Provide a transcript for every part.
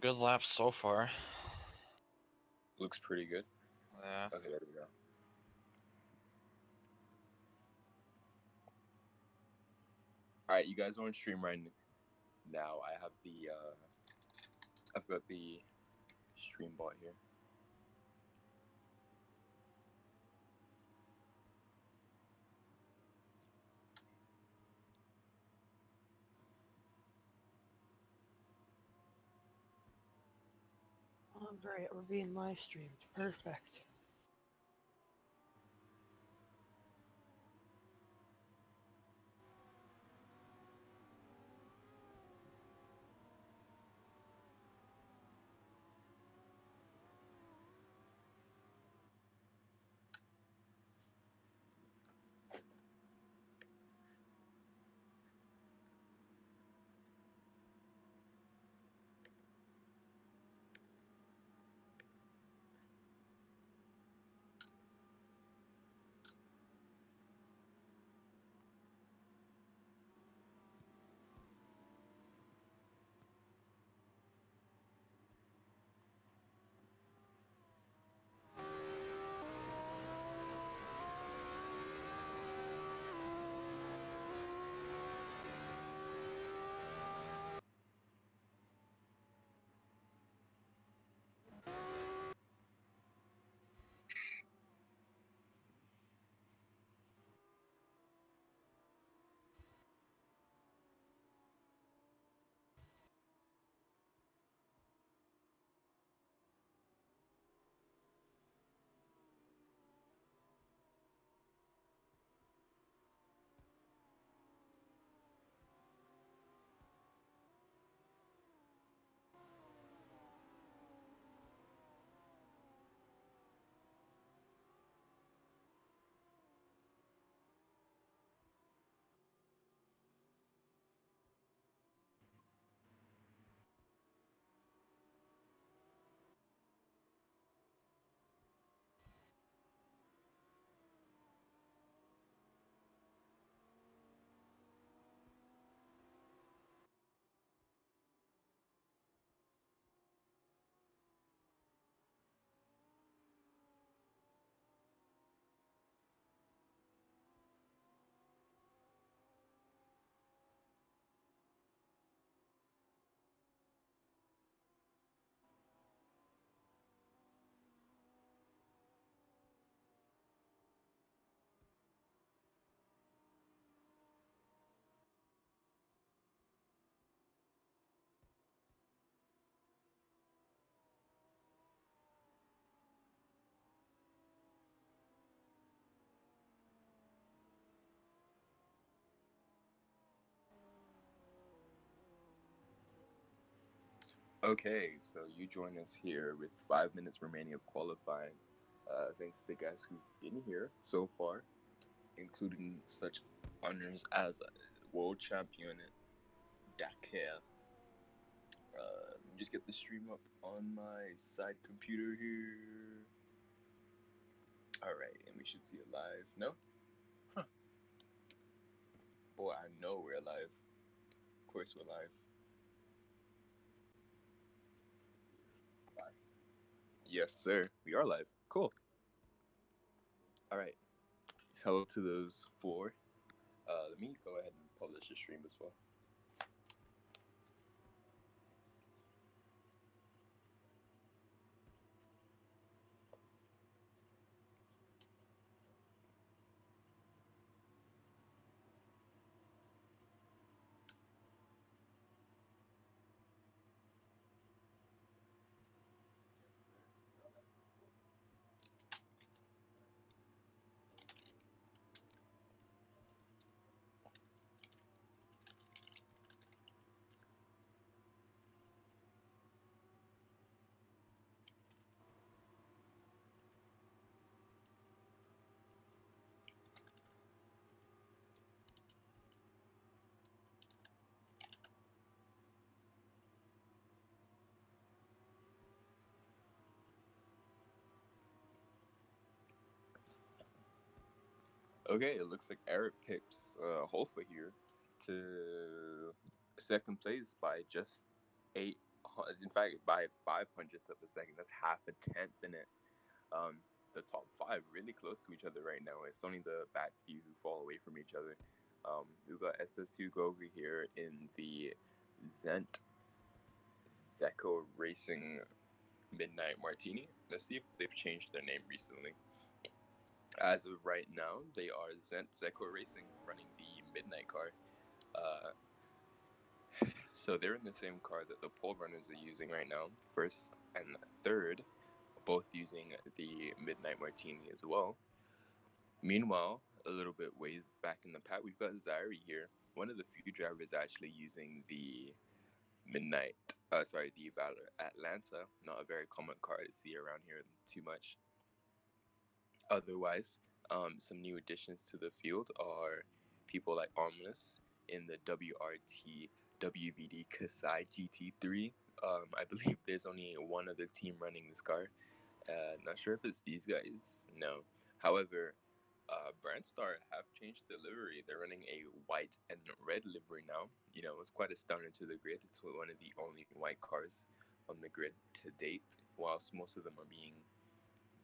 Good laps so far. Looks pretty good. Yeah. Okay, there we go. All right, you guys are on stream right now. I've got the stream bot here. Oh, great. We're being live streamed. Perfect. Okay, so you join us here with 5 minutes remaining of qualifying. Thanks to the guys who've been here so far, including such honors as world champion Dakar. Let me just get the stream up on my side computer here. Alright, and we should see it live. No? Huh. Boy, I know we're live. Of course we're live. Live. Yes, sir. We are live. Cool. Alright. Hello to those four. Let me go ahead and publish the stream as well. Okay, it looks like Eric picked Holfa here to second place by just eight. In fact, by 500th of a second. That's half a tenth in it. The top five really close to each other right now. It's only the back few who fall away from each other. We've got SS2 Goga here in the Zent Zeko Racing Midnight Martini. Let's see if they've changed their name recently. As of right now, they are Zent Zeko Racing, running the Midnight car. So they're in the same car that the pole runners are using right now, first and third, both using the Midnight Martini as well. Meanwhile, a little bit ways back in the pack, we've got Zaire here, one of the few drivers actually using the the Valor Atlanta. Not a very common car to see around here too much. Otherwise, some new additions to the field are people like Ominous in the WRT WVD Kasai GT3. I believe there's only one other team running this car. Not sure if it's these guys. No. However, Brandstar have changed the livery. They're running a white and red livery now. You know, it's quite a stunner to the grid. It's one of the only white cars on the grid to date, whilst most of them are being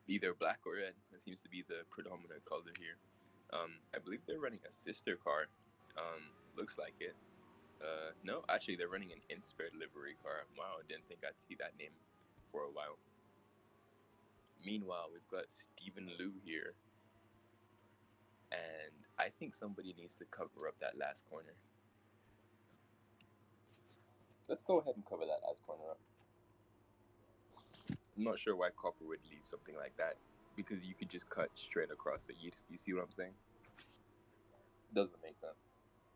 either black or red. That seems to be the predominant color here. I believe they're running a sister car. Looks like it. No, actually, they're running an Inspired livery car. Wow, I didn't think I'd see that name for a while. Meanwhile, we've got Stephen Liu here. And I think somebody needs to cover up that last corner. Let's go ahead and cover that last corner up. I'm not sure why Copper would leave something like that, because you could just cut straight across it. You see what I'm saying? Doesn't make sense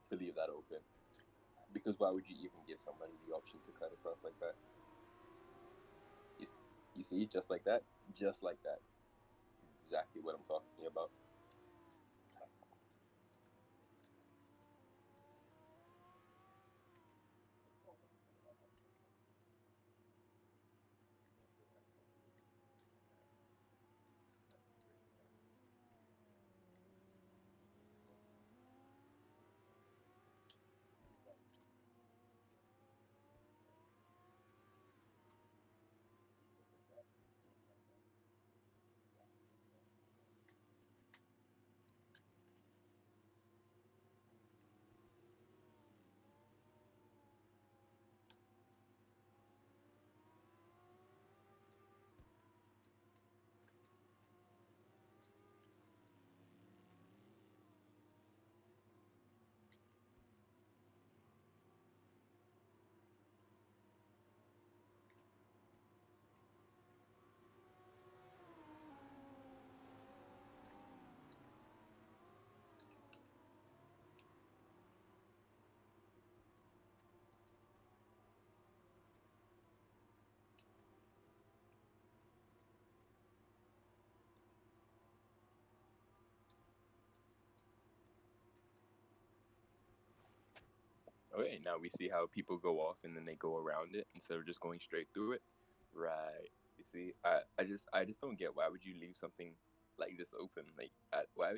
to leave that open, because why would you even give somebody the option to cut across like that? You see, just like that, exactly what I'm talking about. Okay, now we see how people go off and then they go around it instead of just going straight through it. Right. You see, I just don't get, why would you leave something like this open? Like, why?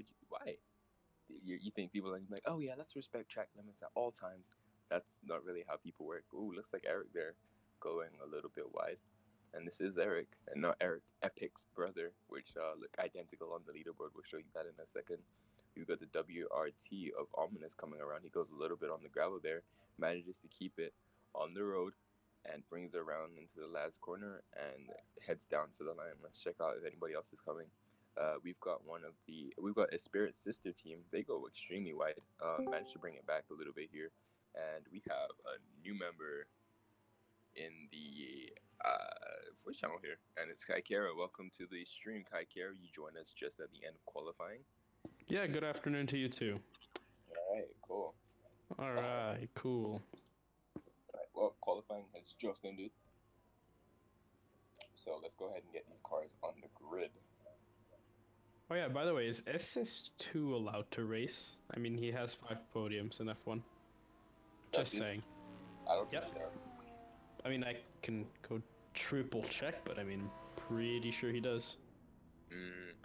You think people are like, oh yeah, let's respect track limits at all times. That's not really how people work. Ooh, looks like Eric there going a little bit wide. And this is Eric, and not Eric Epic's brother, which look identical on the leaderboard. We'll show you that in a second. We've got the WRT of Ominous coming around. He goes a little bit on the gravel there, manages to keep it on the road, and brings it around into the last corner and heads down for the line. Let's check out if anybody else is coming. We've got a Spirit sister team. They go extremely wide. Managed to bring it back a little bit here, and we have a new member in the voice channel here, and it's Kaikera. Welcome to the stream, Kaikera. You joined us just at the end of qualifying. Yeah, good afternoon to you too. All right, cool. All right, cool. All right, well, qualifying has just ended, so let's go ahead and get these cars on the grid. Oh yeah, by the way, is SS2 allowed to race? I mean, he has 5 podiums in F1. Just saying. I don't Yep. think so. I mean, I can go triple check, but I mean, pretty sure he does.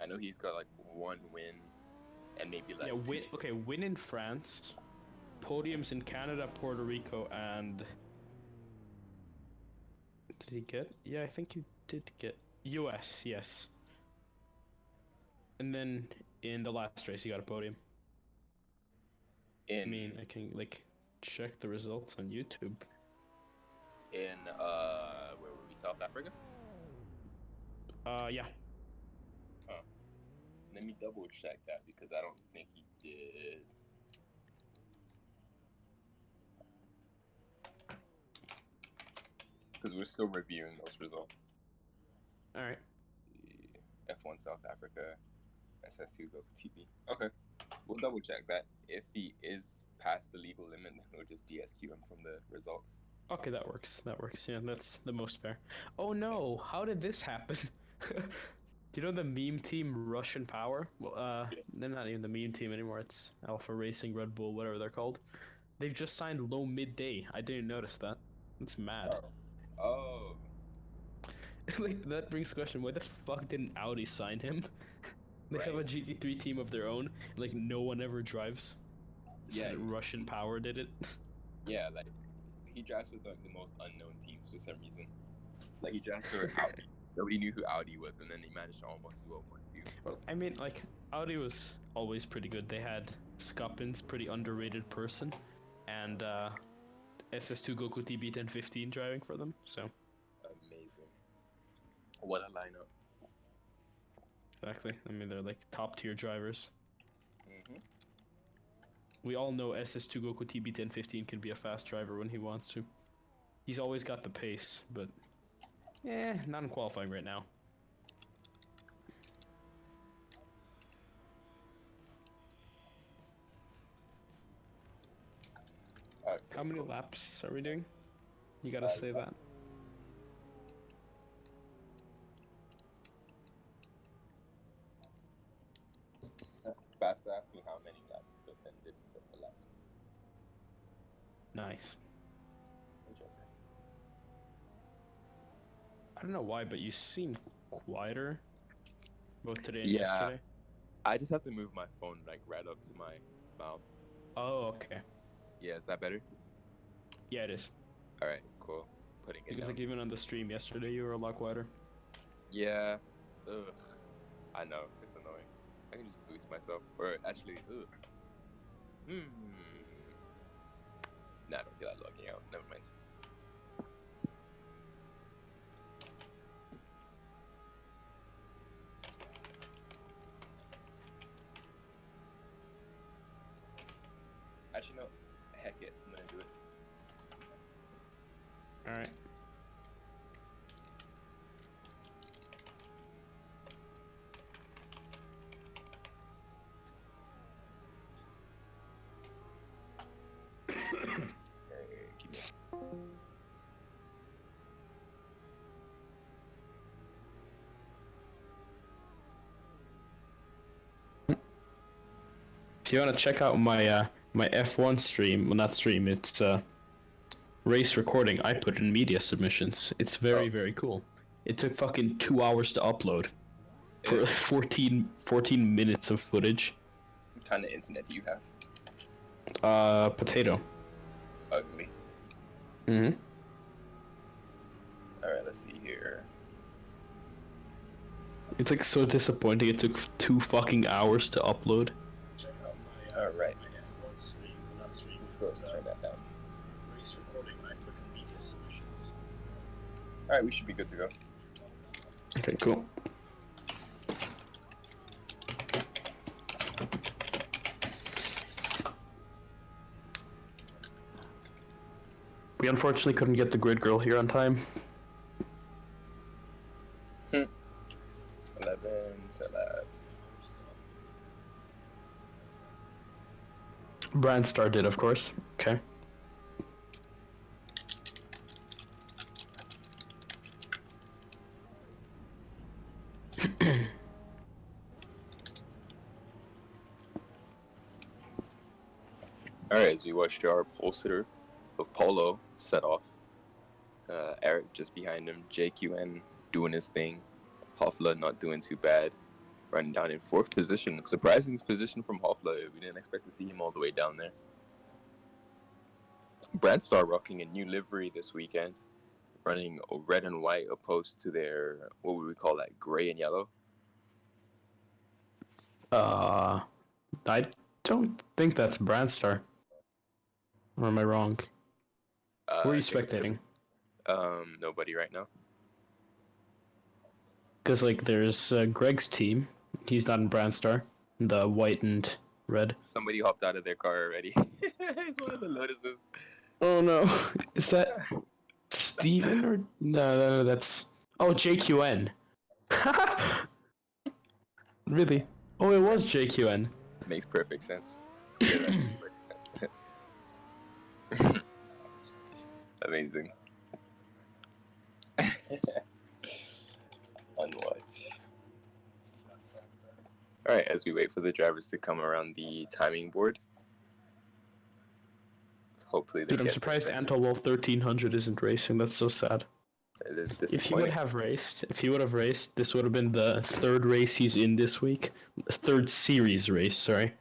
I know he's got like 1 win and maybe like Yeah, win. Okay, win in France, podiums in Canada, Puerto Rico, and did he get? Yeah, I think he did get U.S. Yes, and then in the last race he got a podium. I mean, I can like check the results on YouTube. in where were we? South Africa? Yeah. Huh. Let me double check that because I don't think he did. Because we're still reviewing those results. All right. F1 South Africa, SS2 go TB. Okay, we'll double check that. If he is past the legal limit, then we'll just DSQ him from the results. Okay, that works. That works. Yeah, that's the most fair. Oh no! How did this happen? Do you know the meme team Russian Power? Well, they're not even the meme team anymore. It's Alpha Racing, Red Bull, whatever they're called. They've just signed low midday. I didn't notice that. That's mad. Oh. Like that brings the question: why the fuck didn't Audi sign him? They have a GT3 team of their own. Like no one ever drives. Yeah. Said Russian Power did it. Yeah, like he drives with like the most unknown teams for some reason. Like he drives for Audi. Nobody knew who Audi was, and then he managed to almost do 0.2. Well, I mean, like Audi was always pretty good. They had Scuppins, pretty underrated person, and SS2 Goku TB 1015 driving for them. So Amazing. What a lineup. exactly. I mean, they're like top tier drivers. Mm-hmm. We all know SS2 Goku TB 1015 can be a fast driver when he wants to. He's always got the pace, but not in qualifying right now. How many laps are we doing? You gotta say that. Fast asked me how many laps, but then didn't set the laps. Nice. Interesting. I don't know why, but you seem quieter both today and Yeah. yesterday. I just have to move my phone like right up to my mouth. Oh, okay. Yeah, is that better? Yeah, it is. All right, cool. Putting it Because down. like even on the stream yesterday, you were a lot quieter. Yeah. Ugh. I know. It's annoying. I can just boost myself. Or actually, ugh. Nah, I don't feel like logging out. Never mind. Actually, no. Heck it. I'm gonna do it. Alright. Keep me. If you want to check out my my F1 stream, well not stream, it's race recording, I put in media submissions. It's very cool. It took fucking 2 hours to upload for 14 minutes of footage. What kind of internet do you have? Potato. Ugly. Mm-hmm. Alright, let's see here. It's like so disappointing it took 2 fucking hours to upload. Alright. Let's go turn that down. Alright, we should be good to go. Okay, cool. We unfortunately couldn't get the grid girl here on time. 11 celebs. Brandstar did, of course. Okay. Alright, as we watched our pole sitter of Polo set off. Eric just behind him, JQN doing his thing, Hoffler not doing too bad. running down in 4th position. Surprising position from Hoffler. We didn't expect to see him all the way down there. Brandstar rocking a new livery this weekend, running red and white opposed to their, what would we call that, gray and yellow? I don't think that's Brandstar. Or am I wrong? Who are you spectating? Nobody right now. Because, like, there's Greg's team. He's not in Brandstar. The white and red. Somebody hopped out of their car already. It's one of the Lotuses. Oh no. Is that Steven or... No, that's... Oh, JQN. Really? Oh, it was JQN. Makes perfect sense. Amazing. Unwatch. Alright, as we wait for the drivers to come around the timing board. Hopefully they Dude, I'm surprised Antolwolf 1300 isn't racing. That's so sad. It is If he would have raced, this would have been the 3rd race he's in this week. 3rd series race, sorry.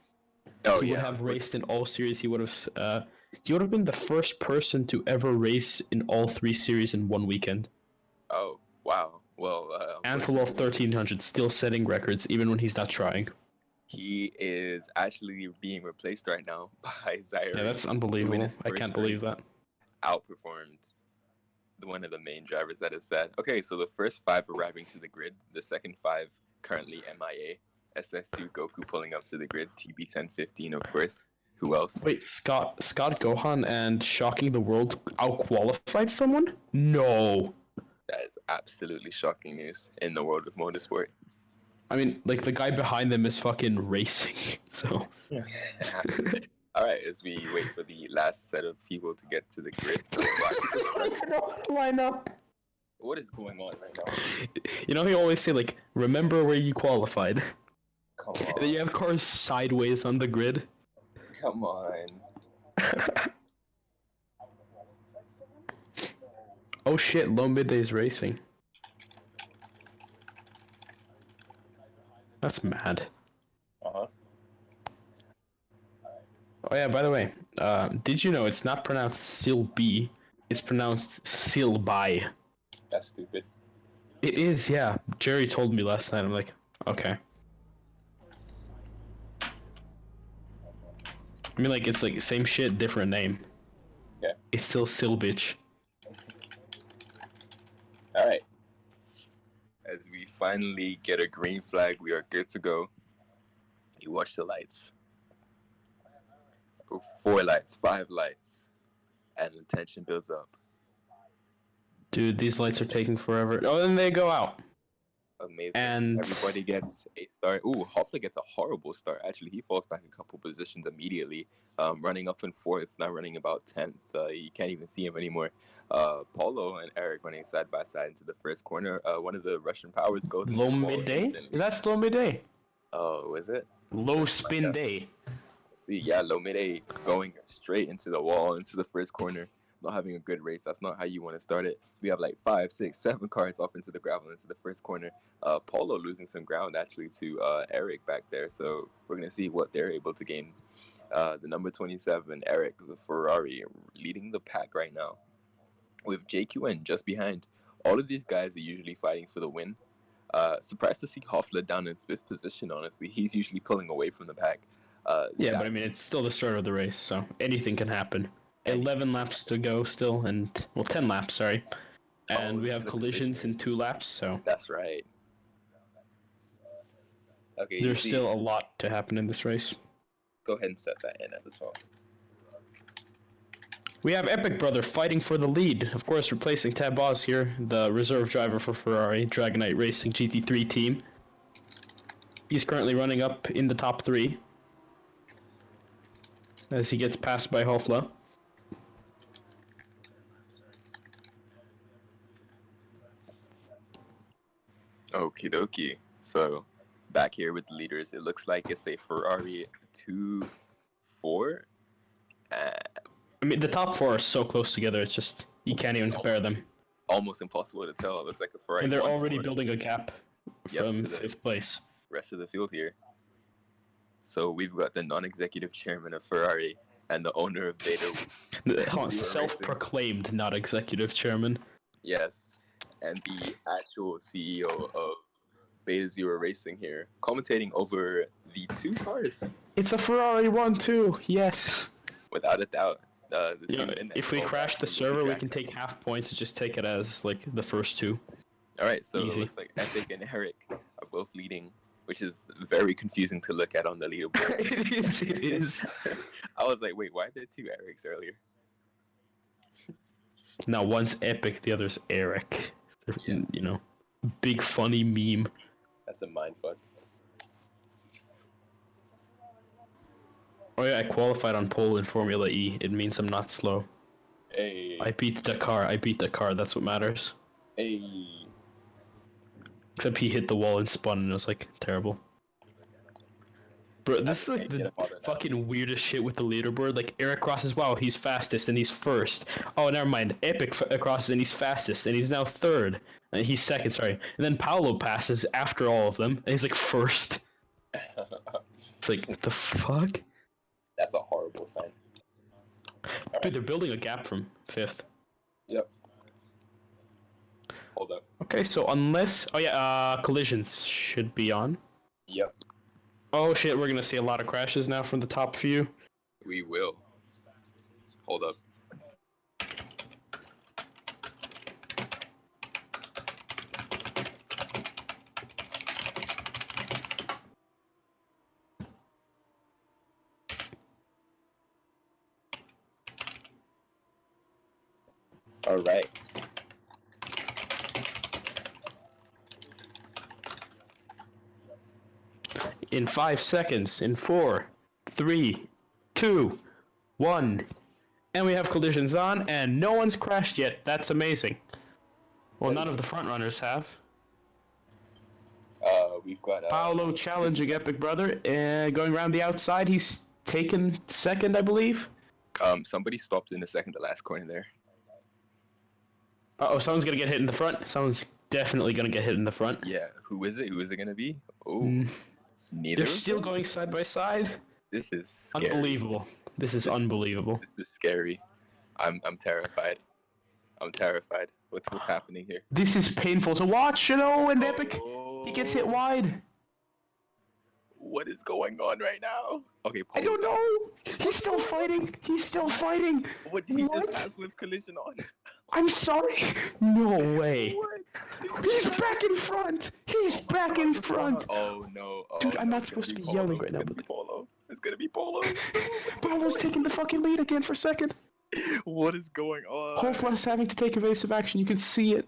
Oh, He would have raced in all series. He would have been the first person to ever race in all 3 series in one weekend. Oh, wow. Well, Antolwolf 1300 still setting records even when he's not trying. He is actually being replaced right now by Zaire. Yeah, that's unbelievable. I can't believe that. Outperformed one of the main drivers, that is sad. Okay, so the first 5 arriving to the grid. The second 5 currently MIA. SS2 Goku pulling up to the grid. TB1015, of course. Who else? Wait, Scott Gohan and Shocking the World out-qualified someone? No. That is absolutely shocking news in the world of motorsport. I mean, like, the guy behind them is fucking racing, so... Alright, as we wait for the last set of people to get to the grid. Line up. What is going on right now? You know, he always say, like, remember where you qualified. Come And on. then you have cars sideways on the grid. Come on. Oh shit, low midday's racing. That's mad. Uh-huh. Oh yeah, by the way, did you know it's not pronounced Silby, it's pronounced Silby. That's stupid. It is, yeah. Jerry told me last night, I'm like, okay. I mean, like, it's like same shit, different name. Yeah. It's still Silbich. Alright. As we finally get a green flag, we are good to go. You watch the lights. 4 lights, 5 lights. And the tension builds up. Dude, these lights are taking forever. Oh, then they go out. Amazing. And everybody gets a start. Ooh, Hoffler gets a horrible start. Actually, he falls back a couple positions immediately. Running up in 4th, now running about 10th. You can't even see him anymore. Paulo and Eric running side by side into the first corner. One of the Russian powers goes into low the wall midday? instantly. That's low midday. Oh, is it? Low spin day. See, yeah, low midday going straight into the wall, into the first corner. Not having a good race. That's not how you want to start it. We have like 5, 6, 7 cars off into the gravel, into the first corner. Paulo losing some ground actually to Eric back there. So we're going to see what they're able to gain. The number 27, Eric, the Ferrari, leading the pack right now. With JQN just behind. All of these guys are usually fighting for the win. Surprised to see Hoffler down in 5th position, honestly. He's usually pulling away from the pack. Yeah, but I mean, it's still the start of the race, so anything can happen. 11 laps to go still, and, well, 10 laps, sorry. And we have collisions in 2 laps, so... That's right. Okay, there's still a lot to happen in this race. Go ahead and set that in at the top. We have Epic Brother fighting for the lead. Of course, replacing Tab Oz here, the reserve driver for Ferrari, Dragonite Racing GT3 team. He's currently running up in the top 3. As he gets passed by Hofla. Okie dokie. So, back here with the leaders, it looks like it's a Ferrari 2-4. I mean, the top 4 are so close together, it's just, you can't even compare them. Almost impossible to tell. It looks like a Ferrari. And they're already building a gap from 5th place. rest of the field here. So we've got the non-executive chairman of Ferrari and the owner of Beta. Hold on, self-proclaimed not executive chairman. Yes, and the actual CEO of Beta Zero Racing here, commentating over the two cars. It's a Ferrari 1-2, yes. Without a doubt. The You know, two if we crash the server, we can take half points and just take it as like the first two. Alright, so Easy. it looks like Epic and Eric are both leading, which is very confusing to look at on the leaderboard. It is. I was like, wait, why are there two Erics earlier? Now one's Epic, the other's Eric. Yeah. You know, big funny meme. That's a mindfuck. Oh yeah, I qualified on pole in Formula E. It means I'm not slow. Hey. I beat Dakar, that's what matters. Hey. Except he hit the wall and spun and it was like terrible. Bro, this is like the fucking weirdest shit with the leaderboard. Like Eric crosses, wow, he's fastest and he's first. Oh, never mind. Epic crosses and he's fastest and he's now third. And he's second, sorry. And then Paolo passes after all of them and he's like first. It's like, what the fuck? That's a horrible sign. Dude, they're building a gap from fifth. Yep. Hold up. Okay, so unless... Oh yeah, collisions should be on. Yep. Oh shit, we're gonna see a lot of crashes now from the top few. We will. Hold up. All right. In 5 seconds, in 4, 3, 2, 1. And we have collisions on, and no one's crashed yet. That's amazing. Well, none of the front runners have. We've got Paolo challenging Epic Brother, and going around the outside, he's taken second, I believe. Somebody stopped in the second to last corner there. Uh-oh, someone's gonna get hit in the front. Someone's definitely gonna get hit in the front. Yeah, who is it? Who is it gonna be? Oh, neither. They're still going side by side. This is scary. Unbelievable. This is unbelievable. This is scary. I'm terrified. I'm terrified. What's happening here? This is painful to watch, you know, and Epic, he gets hit wide. What is going on right now? Okay, I don't know. He's still fighting. He's still fighting. What did he just pass with collision on? I'm sorry. No way. What? He's back in front. He's back in front. Oh no. Oh, Dude, I'm no, not it's gonna supposed to be Polo. yelling right now, It's gonna but- be Polo. It's gonna be Polo. Paolo's taking the fucking lead again for second. What is going on? Hopeless having to take evasive action. You can see it.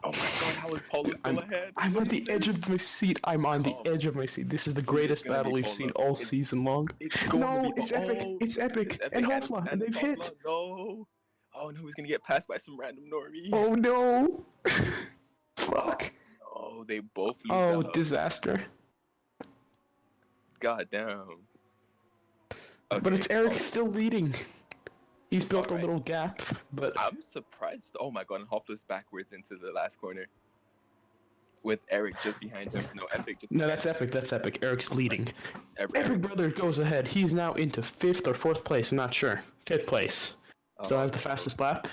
Oh my god, how is Polo still ahead? I'm What on the is edge this? of my seat. I'm on the Oh. edge of my seat. This is the greatest gonna be battle we've Polo. seen all It's- season long. It's going No, to be it's epic. Oh, It's epic. And Hofla, and they've hit. Hofla, no. Oh no, he's gonna get passed by some random normie. Oh no. Fuck. Oh, they both lose Oh, out. disaster. God damn. But it's Okay, Eric oh, still leading. He's built Alright. a little gap, but I'm surprised. Oh my god, and Hofla's backwards into the last corner. With Eric just behind him. No, Epic just no, that's epic. That's epic. Eric's leading. Eric. Epic Brother goes ahead. He's now into 5th or 4th place. I'm not sure. 5th place. Still has the fastest lap.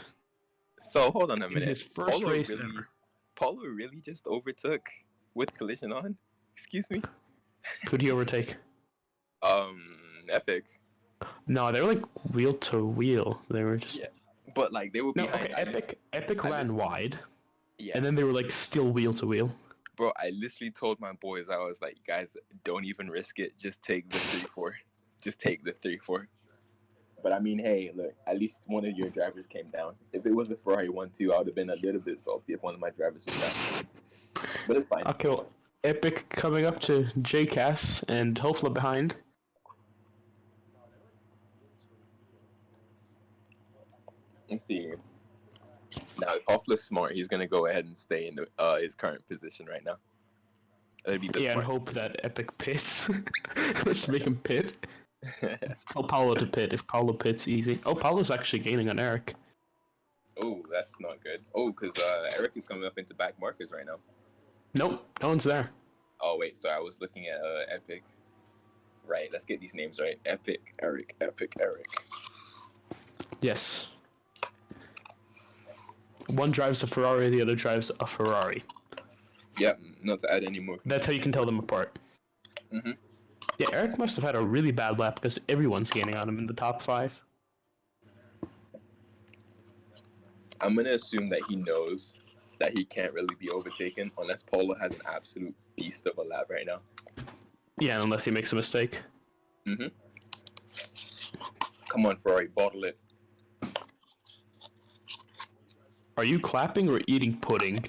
So hold on a In minute. his first race ever. Polo really just overtook with collision on? Excuse me? Who'd he overtake? Epic. No, they were like wheel to wheel. They were just Yeah. But like they were no. behind. Okay, Epic ran wide, Yeah. and then they were like still wheel to wheel. Bro, I literally told my boys, I was like, guys, don't even risk it. Just take the 3-4. Just take the 3-4. But I mean, hey, look, at least one of your drivers came down. If it was a Ferrari 1-2, I would have been a little bit salty if one of my drivers was down. But it's fine. Okay, well, Epic coming up to JCass and Hofla behind. Let's see. Now, if Hoffler's smart, he's gonna go ahead and stay in his current position right now. That'd be the Yeah, and smart. hope that Epic pits. Let's make him pit. Tell Paolo to pit. If Paolo pits, easy. Oh, Paolo's actually gaining on Eric. Oh, that's not good. Oh, because Eric is coming up into back markers right now. Nope, no one's there. Oh wait, sorry, I was looking at Epic. Right, let's get these names right. Epic Eric. Yes. One drives a Ferrari, the other drives a Ferrari. Yep, not to add any more. That's how you can tell them apart. Mm-hmm. Yeah, Eric must have had a really bad lap because everyone's gaining on him in the top 5. I'm gonna assume that he knows that he can't really be overtaken unless Polo has an absolute beast of a lap right now. Yeah, unless he makes a mistake. Mm-hmm. Come on, Ferrari, bottle it. Are you clapping or eating pudding?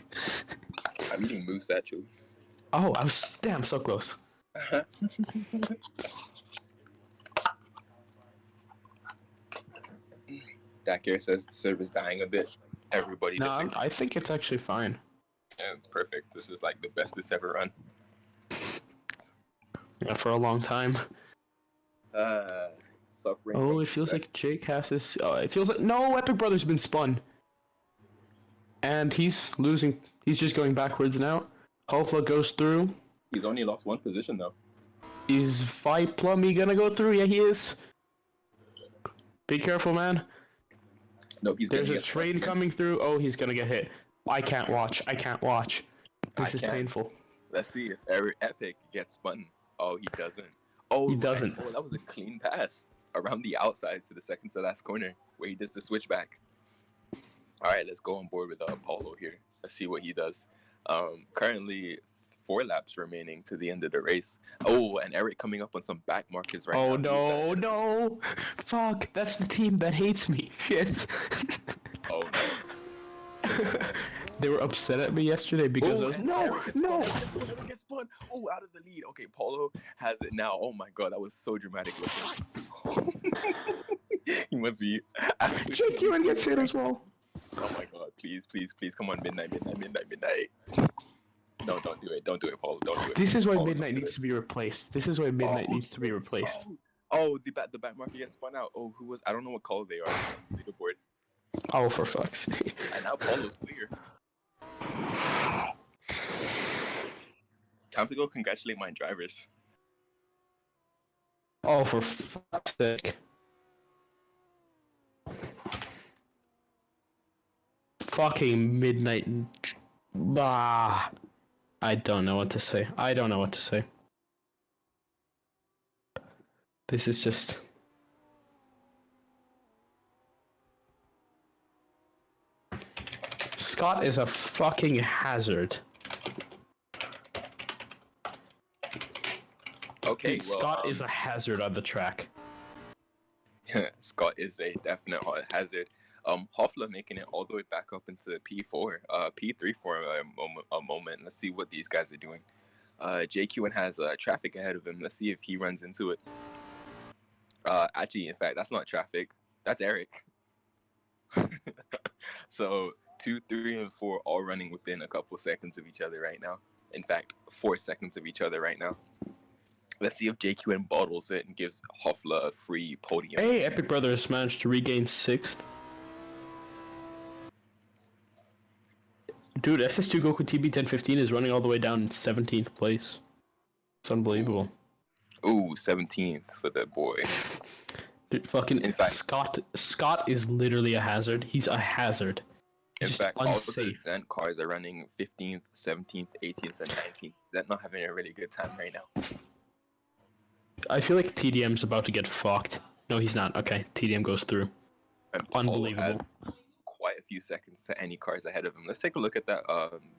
I'm eating moose actually. Oh, I was damn so close. Dakir says the server's dying a bit. Everybody No, disagrees. I think it's actually fine. Yeah, it's perfect. This is like the best it's ever run. Yeah, for a long time. Suffering. Oh, from it feels like success. Jake has this. It feels like no, Epic Brother's been spun, and he's losing. He's just going backwards now. Hofla goes through. He's only lost one position though. Is Viplummy gonna go through? Yeah, he is. Be careful, man. No, he's There's gonna a get train spun. coming through. Oh, he's gonna get hit. I can't watch. This is can't. painful. Let's see if Epic gets spun. Oh, he doesn't. Oh, He doesn't. Oh, that was a clean pass around the outside to the second to last corner where he does the switchback. All right, let's go on board with Paulo here. Let's see what he does. Currently, 4 laps remaining to the end of the race. Oh, and Eric coming up on some back markers right Oh now. no! Fuck! That's the team that hates me. Shit. Oh no. They were upset at me yesterday because I was no. Eric gets spun. Oh, out of the lead. Okay, Paulo has it now. Oh my god, that was so dramatic looking. He must be. Jake Ewan gets hit as well. Oh my god, please, come on, midnight. No, don't do it, Paulo, don't do it. This is why Paulo, Midnight needs to be replaced. This is why Midnight needs to be replaced. Oh, the back marker gets spun out. Oh, who was? I don't know what color they are. Leaderboard. Oh, for fuck's sake. And now Paulo's clear. Time to go congratulate my drivers. Oh, for fuck's sake. Fucking Midnight. Ah. I don't know what to say. This is just... Scott is a fucking hazard. Okay, Dude, well, Scott is a hazard on the track. Scott is a definite hazard. Hoffler making it all the way back up into P4, P3 for a moment. Let's see what these guys are doing. JQN has traffic ahead of him. Let's see if he runs into it. Actually, in fact, that's not traffic. That's Eric. So 2, 3, and 4 all running within a couple seconds of each other right now. In fact, 4 seconds of each other right now. Let's see if JQN bottles it and gives Hoffler a free podium. Hey, Epic Brothers managed to regain 6th. Dude, SS2 Goku TB1015 is running all the way down in 17th place. It's unbelievable. Ooh, 17th for that boy. Dude, fucking in fact, Scott is literally a hazard. He's a hazard. In He's fact, all of the unsafe. Zent cars are running 15th, 17th, 18th, and 19th. They're not having a really good time right now. I feel like TDM's about to get fucked. No, he's not. Okay, TDM goes through. And Unbelievable. has quite a few seconds to any cars ahead of him. Let's take a look at that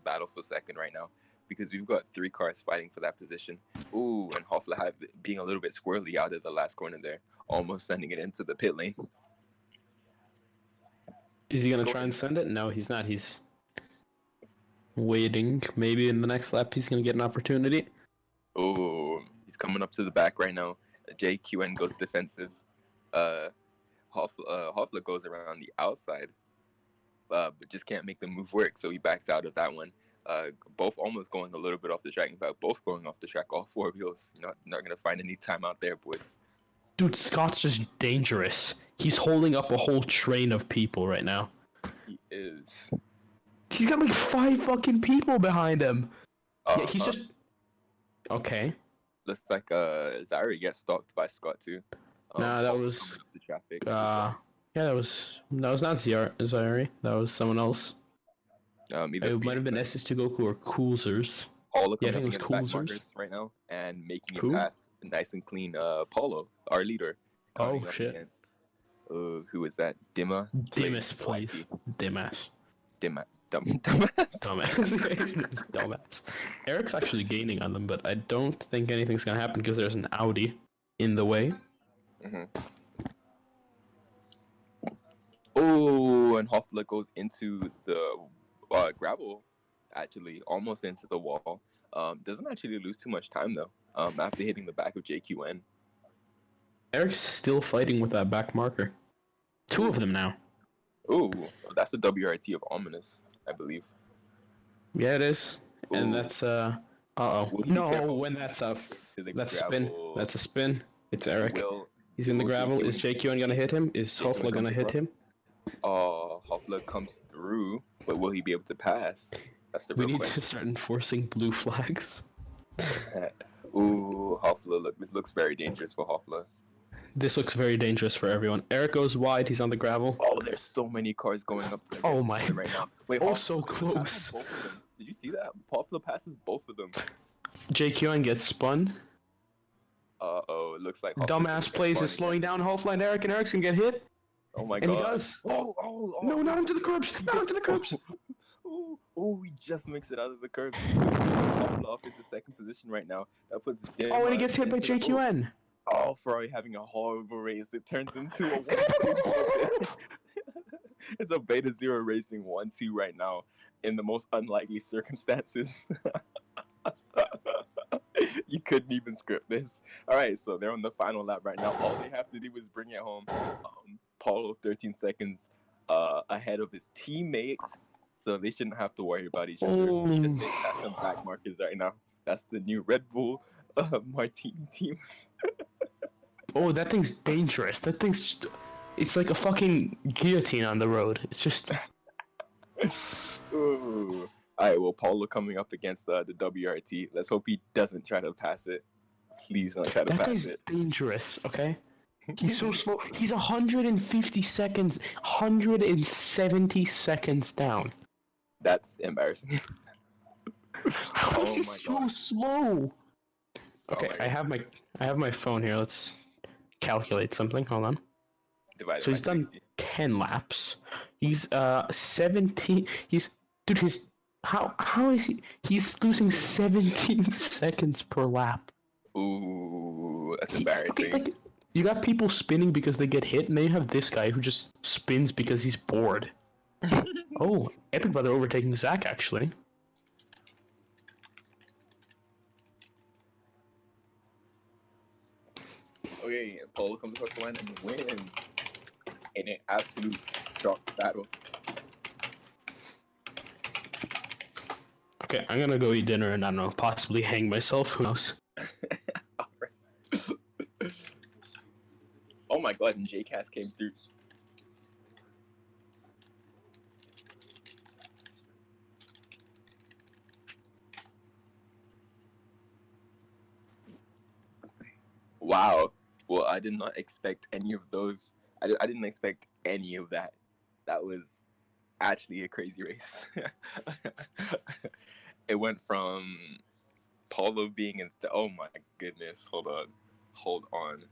battle for second right now, because we've got 3 cars fighting for that position. Ooh, and Hoffler being a little bit squirrely out of the last corner there, almost sending it into the pit lane. Is he gonna try and send it? No, he's not. He's waiting. Maybe in the next lap he's gonna get an opportunity. Ooh, he's coming up to the back right now. JQN goes defensive. Hoffler goes around the outside, but just can't make the move work, so he backs out of that one. Both almost going a little bit off the track. In fact, both going off the track, all 4 wheels. Not gonna find any time out there, boys. Dude, Scott's just dangerous. He's holding up a whole train of people right now. He is. He's got like 5 fucking people behind him. Yeah, he's just... Okay. Looks like Zari gets stalked by Scott too. Nah, that Paul was coming up the traffic. yeah, that was not Zari. That was someone else. Either It might have Phoenix been or SS2Goku or Coolzers. Paulo Yeah, I coming think up it was against back Coolzers. markers right now and making it Who? past nice and clean. Paulo, our leader, coming Oh up shit. against who is that? Dimma plays Dimas, please. wifey. Dimas. Dumbass. Dumbass. His name's Dumbass. Eric's actually gaining on them, but I don't think anything's gonna happen because there's an Audi in the way. Mm-hmm. Oh, and Hoffler goes into the gravel, actually, almost into the wall. Doesn't actually lose too much time, though, after hitting the back of JQN. Eric's still fighting with that back marker. Two of them now. Ooh, that's the WRT of Ominous, I believe. Yeah, it is. And Ooh. that's uh-oh. Will he be No, careful? when that's a To the that's spin. gravel. That's a spin. It's Eric. He's in the Will gravel. Is JQN gonna hit him? Is JQN Hofla come gonna hit across? him? Hoffler comes through, but will he be able to pass? That's the We real need question. to start enforcing blue flags. Ooh, Hoffler, this looks very dangerous for Hoffler. This looks very dangerous for everyone. Eric goes wide. He's on the gravel. Oh, there's so many cars going up against Oh each my! other right now. Wait, Oh, Hoffler so passes close. both of them. Did you see that? Hoffler passes both of them. JQN gets spun. Uh-oh, it looks like Hoffler's gonna Dumbass get plays spun is slowing again. down Hofline Eric, and Eric's gonna get hit. Oh my And he god. does. Oh, No, wait, not into the he curbs. gets- Not into the curbs. he just makes it out of the curbs. Hoffler off into second position right now. That puts Dim Oh, and he gets hit by into the- JQN. Oh, Ferrari having a horrible race. It turns into a 1-2. It's a Beta Zero racing 1-2 right now in the most unlikely circumstances. You couldn't even script this. All right, so they're on the final lap right now. All they have to do is bring it home. Paulo 13 seconds ahead of his teammate, so they shouldn't have to worry about each other. Just make past some back markers right now. That's the new Red Bull Martini team. Oh, that thing's dangerous. That thing's... It's like a fucking guillotine on the road. It's just... Ooh. All right, well, Paulo coming up against the WRT. Let's hope he doesn't try to pass it. Please don't try to That pass guy's it. dangerous, okay? He's so slow. He's 150 seconds, 170 seconds down. That's embarrassing. How is Oh he my so God. slow? Okay, my I have my phone here. Let's calculate something. Hold on. Divided So by he's done 60. 10 laps. He's 17. He's dude. How is he? He's losing 17 seconds per lap. Ooh, that's Okay, embarrassing. like you got people spinning because they get hit, and then you have this guy who just spins because he's bored. Oh, Epic Brother overtaking Zach actually. Okay, and Paulo comes across the line and wins in an absolute dark battle. Okay, I'm gonna go eat dinner and I don't know, possibly hang myself. Who knows? Oh my God, and JCast came through. Wow. Well, I did not expect any of those. I didn't expect any of that. That was actually a crazy race. It went from Paulo being in. Oh my goodness. Hold on. Hold on.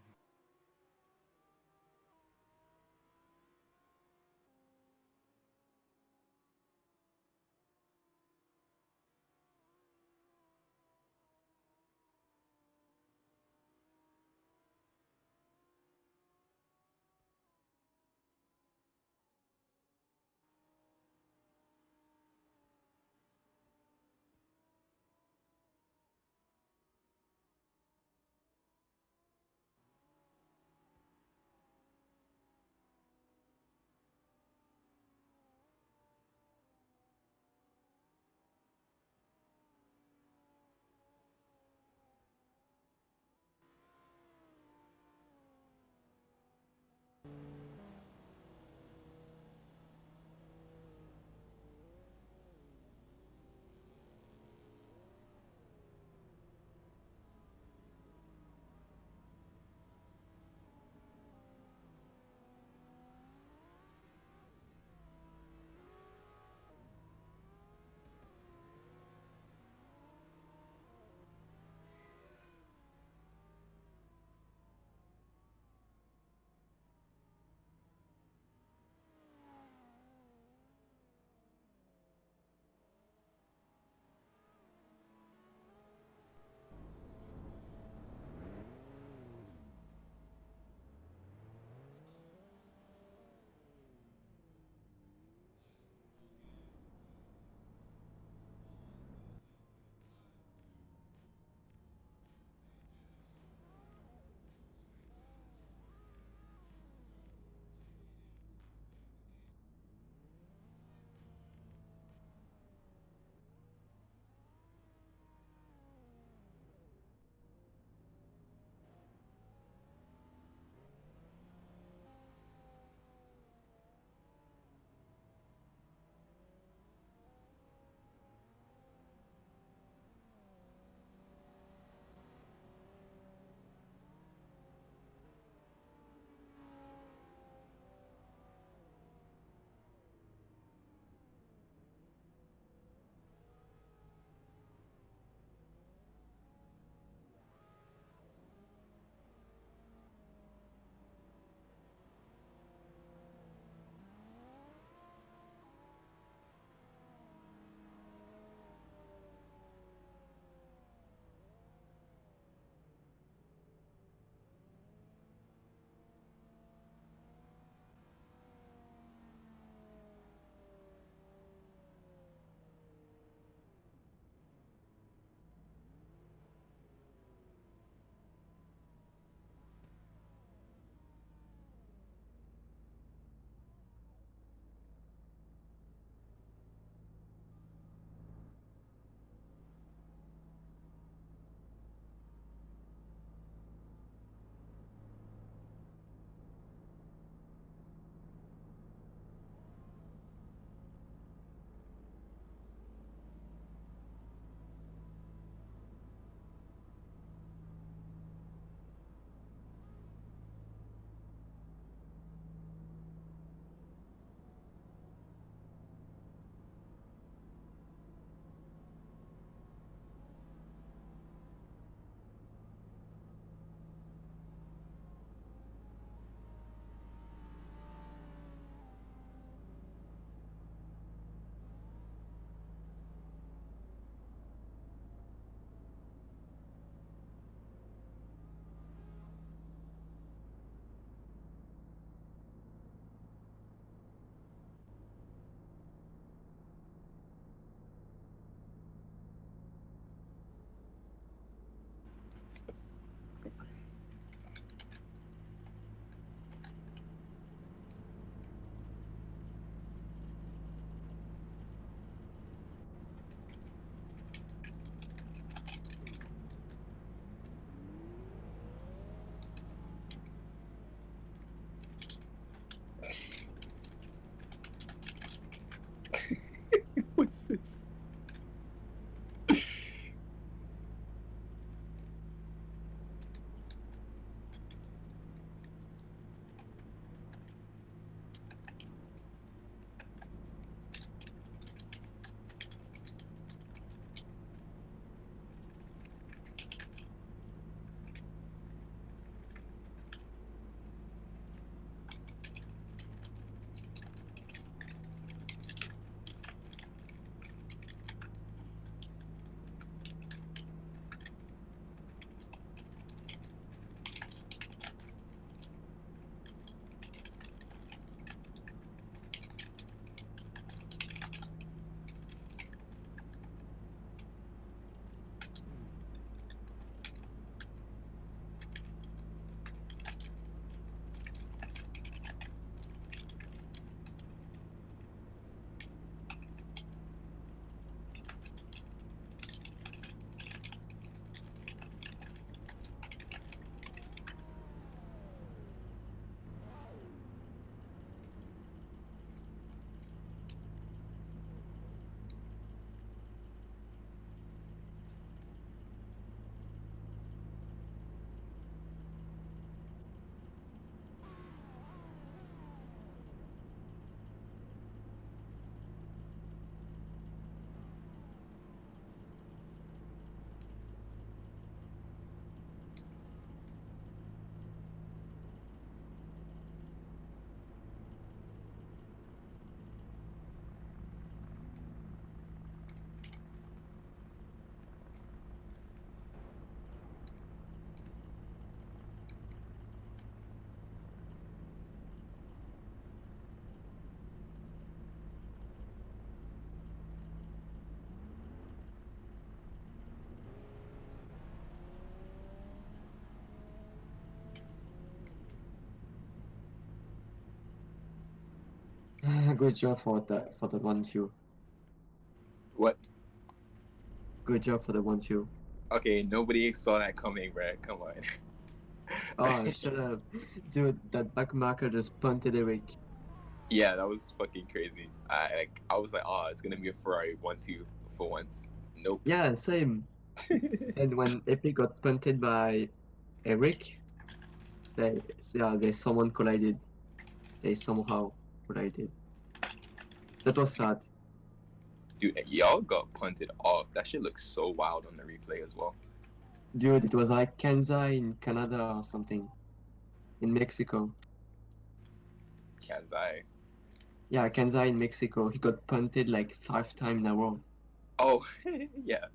good job for that 1-2. What? Good job for the 1-2. Okay, nobody saw that coming, bruh. Come on. Oh, shut up. Dude, that back marker just punted Eric. Yeah, that was fucking crazy. I was like, oh, it's gonna be a Ferrari 1-2 for once. Nope. Yeah, same. And when Epic got punted by Eric, they someone collided. They somehow collided. That was sad. Dude, y'all got punted off. That shit looks so wild on the replay as well. Dude, it was like Kansas in Canada or something. In Mexico. Kanzai. Yeah, Kansas in Mexico. He got punted like 5 times in a row. Oh, yeah.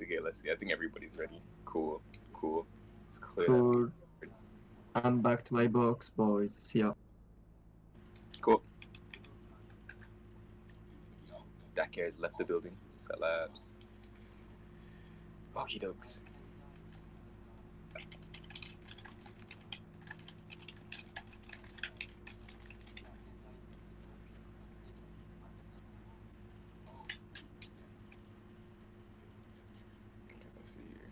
Okay, let's see. I think everybody's ready. Cool. It's clear that Cool. I'm back to my box, boys. See ya. cool. Dakar has left the building. Salabs. Okie dokes. Let's see here.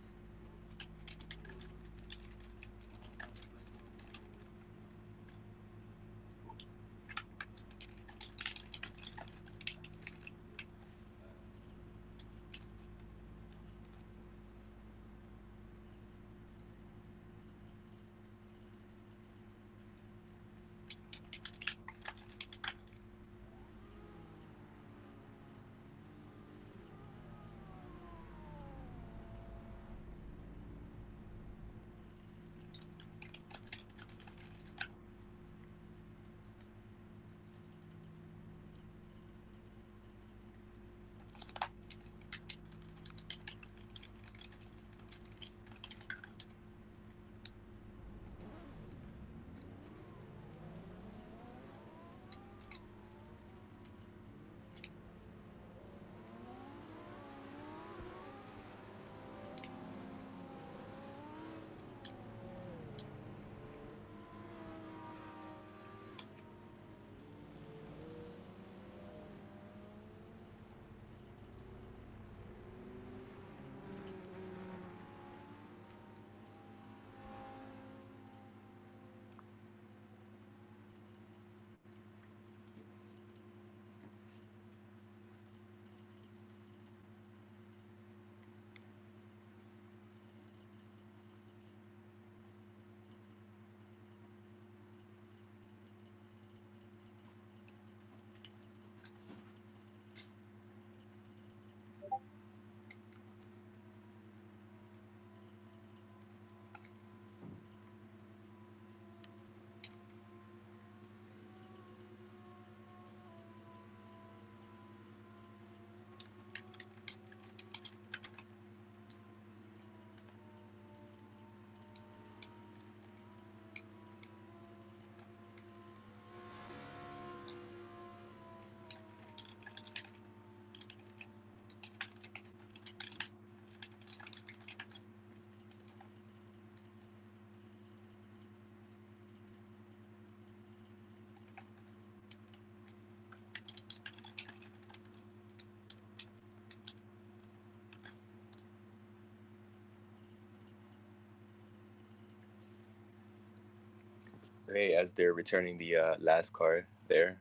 Okay, as they're returning the last car there,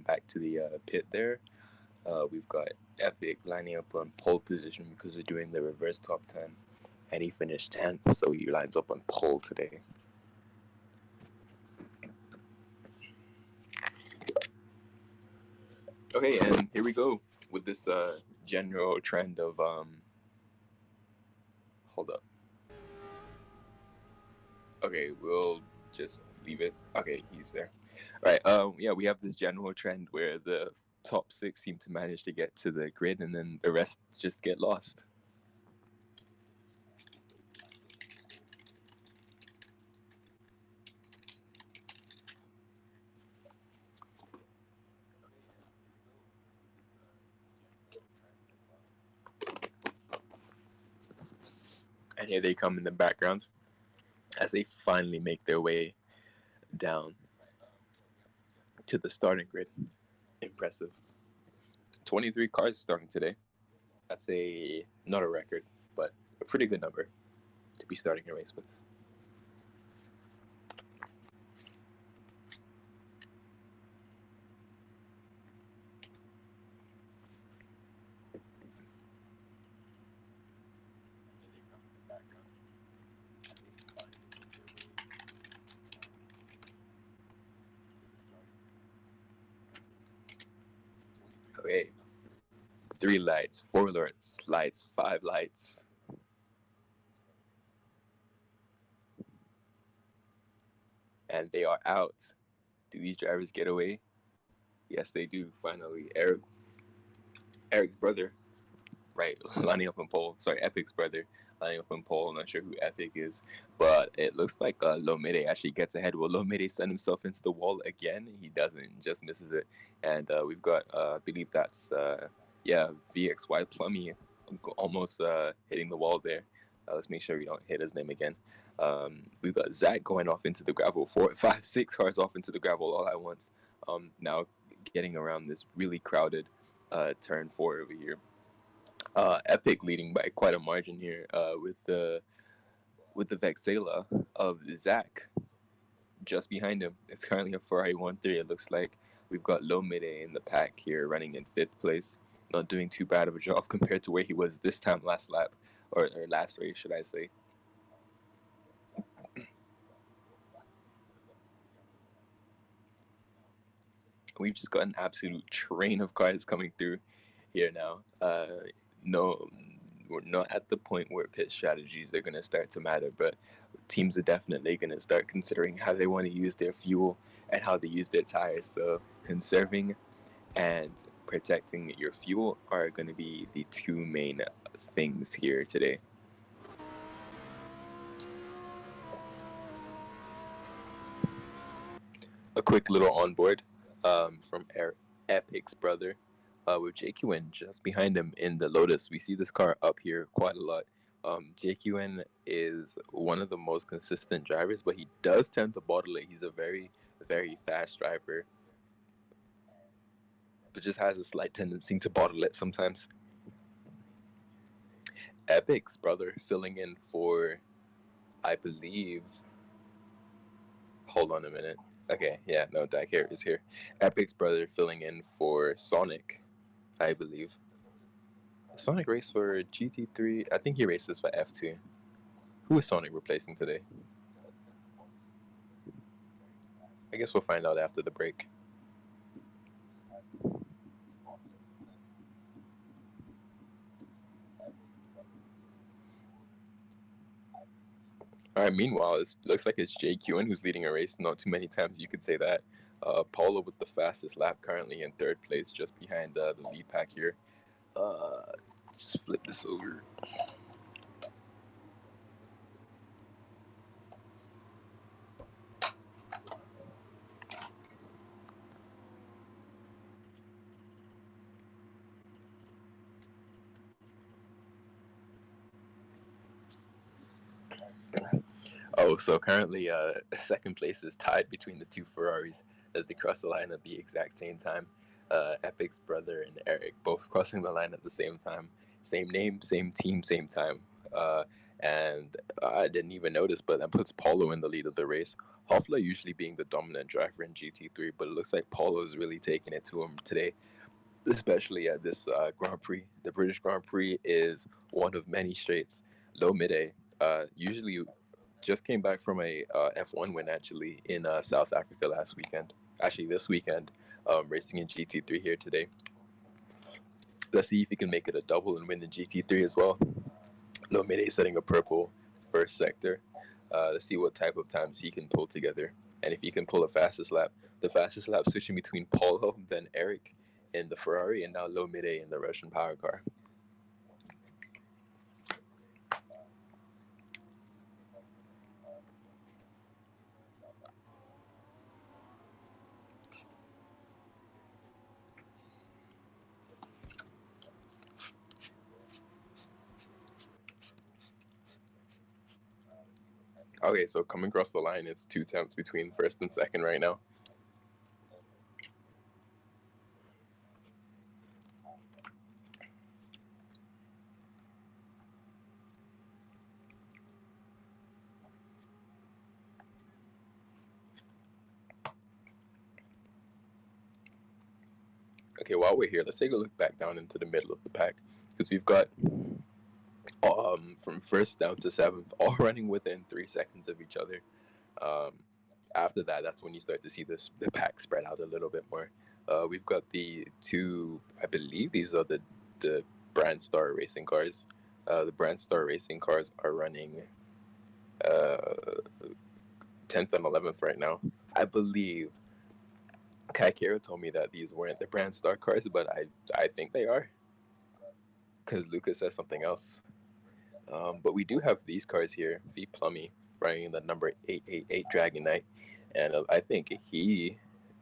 back to the pit there, we've got Epic lining up on pole position because they're doing the reverse top 10. And he finished 10th, so he lines up on pole today. Okay, and here we go with this general trend of hold up. Okay, we'll just leave it. Okay, he's there. All right. Yeah, we have this general trend where the top 6 seem to manage to get to the grid, and then the rest just get lost. And here they come in the background as they finally make their way down to the starting grid. Impressive. 23 cars starting today. That's not a record, but a pretty good number to be starting a race with. Okay. 3 lights, 4 lights, 5 lights. And they are out. Do these drivers get away? Yes, they do. Finally, Eric's brother, right, lining up in pole. Sorry, Epic's brother lining up in pole. I'm not sure who Epic is, but it looks like Lomide actually gets ahead. Will Lomide send himself into the wall again? He doesn't, just misses it. And we've got, I believe that's, VXY Plummy almost hitting the wall there. Let's make sure we don't hit his name again. We've got Zach going off into the gravel, 4, 5, 6 cars off into the gravel all at once. Now getting around this really crowded turn 4 over here. Epic leading by quite a margin here with the Vexela of Zach just behind him. It's currently a Ferrari 1-3. It looks like we've got Lomide in the pack here running in 5th place. Not doing too bad of a job compared to where he was this time last lap, or last race, should I say. We've just got an absolute train of cars coming through here now. No, we're not at the point where pit strategies are going to start to matter, but teams are definitely going to start considering how they want to use their fuel and how they use their tires. So conserving and protecting your fuel are going to be the 2 main things here today. A quick little onboard from Epic's brother with JQN just behind him in the Lotus. We see this car up here quite a lot. JQN is one of the most consistent drivers, but he does tend to bottle it. He's a very, very fast driver, but just has a slight tendency to bottle it sometimes. Epic's brother filling in for, I believe, hold on a minute. Okay, yeah, no, Dak here is here. Epic's brother filling in for Sonic, I believe. Sonic race for GT3. I think he races for F2. Who is Sonic replacing today? I guess we'll find out after the break. All right, meanwhile, it looks like it's JQN who's leading a race. Not too many times you could say that. Paulo with the fastest lap, currently in 3rd place, just behind the lead pack here. Just flip this over. Oh, so currently 2nd place is tied between the 2 Ferraris as they cross the line at the exact same time. Epic's brother and Eric both crossing the line at the same time. Same name, same team, same time. And I didn't even notice, but that puts Paulo in the lead of the race. Hoffler usually being the dominant driver in GT3, but it looks like Paulo is really taking it to him today, especially at this Grand Prix. The British Grand Prix is one of many straights. Lomide usually just came back from a F1 win actually in South Africa last weekend. Actually, this weekend, racing in GT3 here today. Let's see if he can make it a double and win in GT3 as well. Lomide setting a purple first sector. Let's see what type of times he can pull together. And if he can pull the fastest lap switching between Paulo, then Eric in the Ferrari, and now Lomide in the Russian power car. Okay, so coming across the line, it's 2 tenths between 1st and 2nd right now. Okay, while we're here, let's take a look back down into the middle of the pack because we've got from first down to seventh, all running within 3 seconds of each other. Um, After that, that's when you start to see the pack spread out a little bit more. We've got the two, I believe these are the Brand Star racing cars. The Brand Star racing cars are running 10th and 11th right now. I believe Kaikira told me that these weren't the Brand Star cars, but I think they are because Lucas says something else. But we do have these cars here. V Plummy running the number 888 Dragon Knight, and I think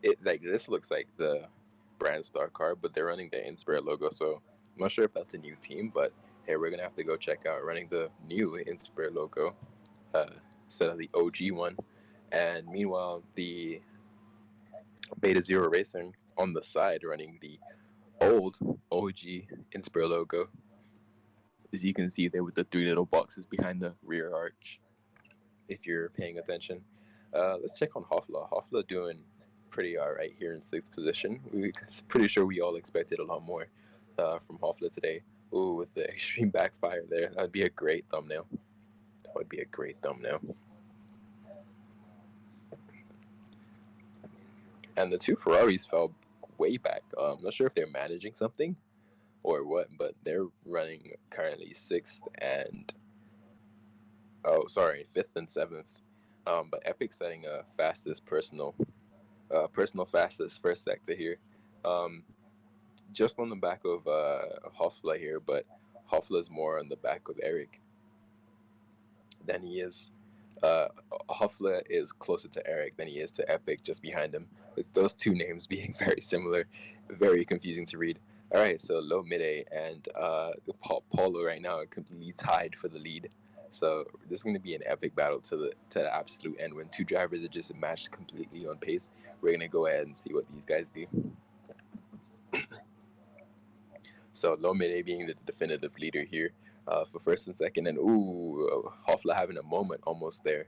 this looks like the Brand Star car, but they're running the Inspire logo. So I'm not sure if that's a new team, but hey, we're gonna have to go check out running the new Inspire logo uh, instead of the OG one. And meanwhile, the Beta Zero Racing on the side running the old OG Inspire logo. As you can see there with the three little boxes behind the rear arch, if you're paying attention. Let's check on Hofla. Hofla doing pretty alright here in 6th position. We're pretty sure we all expected a lot more from Hofla today. Ooh, with the extreme backfire there. That would be a great thumbnail. That would be a great thumbnail. And the two Ferraris fell way back. I'm not sure if they're managing something or what, but they're running currently 6th and 5th and 7th. But Epic setting a fastest personal fastest first sector here. Um, just on the back of Hofla here, but Hofla's more on the back of Eric than he is. Hofla is closer to Eric than he is to Epic, just behind him. With those two names being very similar, very confusing to read. All right, so Low Mide and Paulo right now are completely tied for the lead. So this is going to be an epic battle to the absolute end when two drivers are just matched completely on pace. We're going to go ahead and see what these guys do. So Low Mide being the definitive leader here for first and second, and Hofla having a moment almost there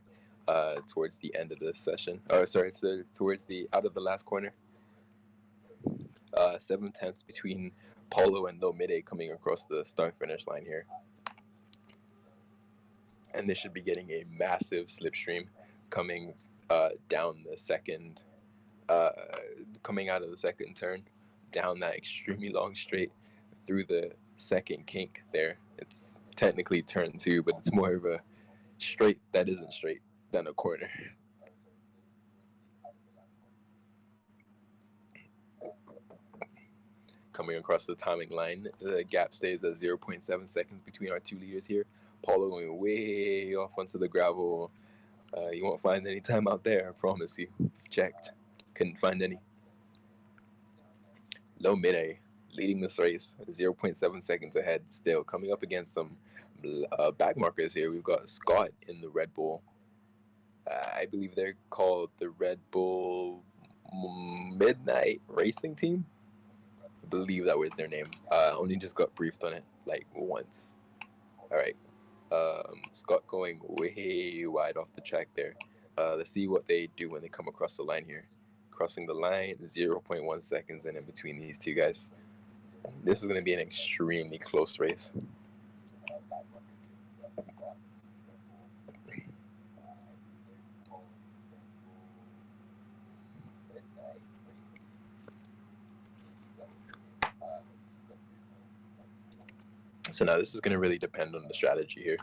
towards the end of the session. So towards the out of the last corner. 7/10 between Paulo and Low Mide coming across the start finish line here. And they should be getting a massive slipstream coming down the second, coming out of the second turn, down that extremely long straight through the second kink there. It's technically turn 2, but it's more of a straight that isn't straight than a corner. Coming across the timing line, the gap stays at 0.7 seconds between our two leaders here. Paulo going way off onto the gravel. You won't find any time out there, I promise you. Checked. Couldn't find any. Low Mide leading this race, 0.7 seconds ahead still. Coming up against some back markers here. We've got Scott in the Red Bull. I believe they're called the Red Bull Midnight Racing Team. I believe that was their name. Only just got briefed on it like once. All right. Scott going way wide off the track there. Let's see what they do when they come across the line here. Crossing the line, 0.1 seconds in between these two guys. This is going to be an extremely close race. So now this is going to really depend on the strategy here.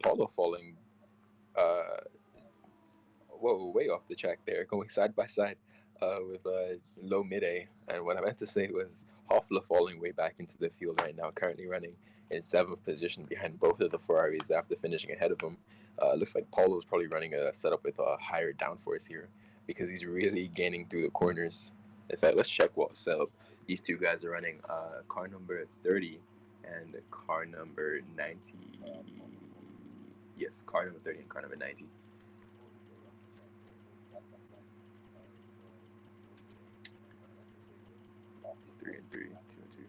Paulo falling way off the track there, going side by side with Low Mide. And what I meant to say was Hofla falling way back into the field right now, currently running in 7th position behind both of the Ferraris after finishing ahead of him. Looks like Paulo's probably running a setup with a higher downforce here because he's really gaining through the corners. In fact, let's check what setup these two guys are running. Car number 30 and car number 90. Yes, car number 30 and car number 90. Three and 2 and 2.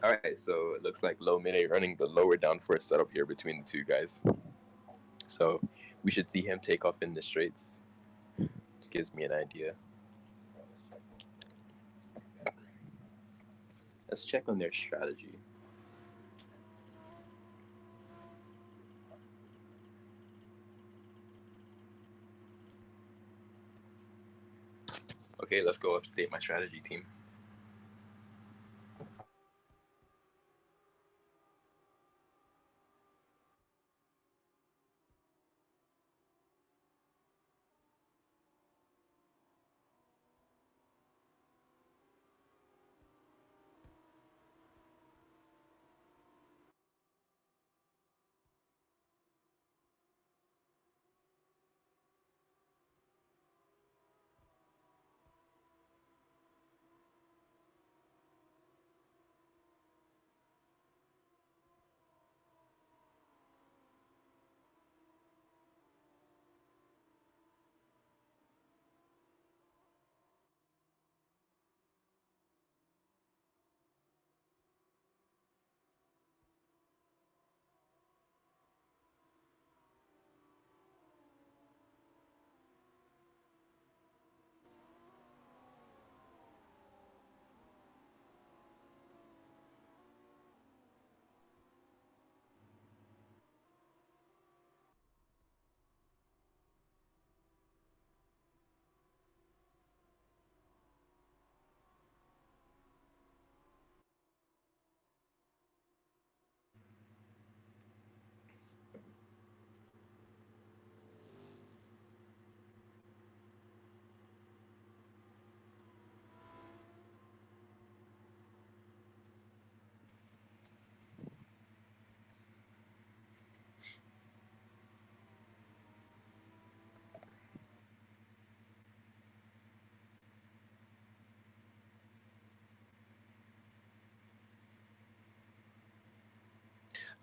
All right, so it looks like Low Mide running the lower downforce setup here between the two guys. So we should see him take off in the straights. Which gives me an idea. Let's check on their strategy. Okay, let's go update my strategy team.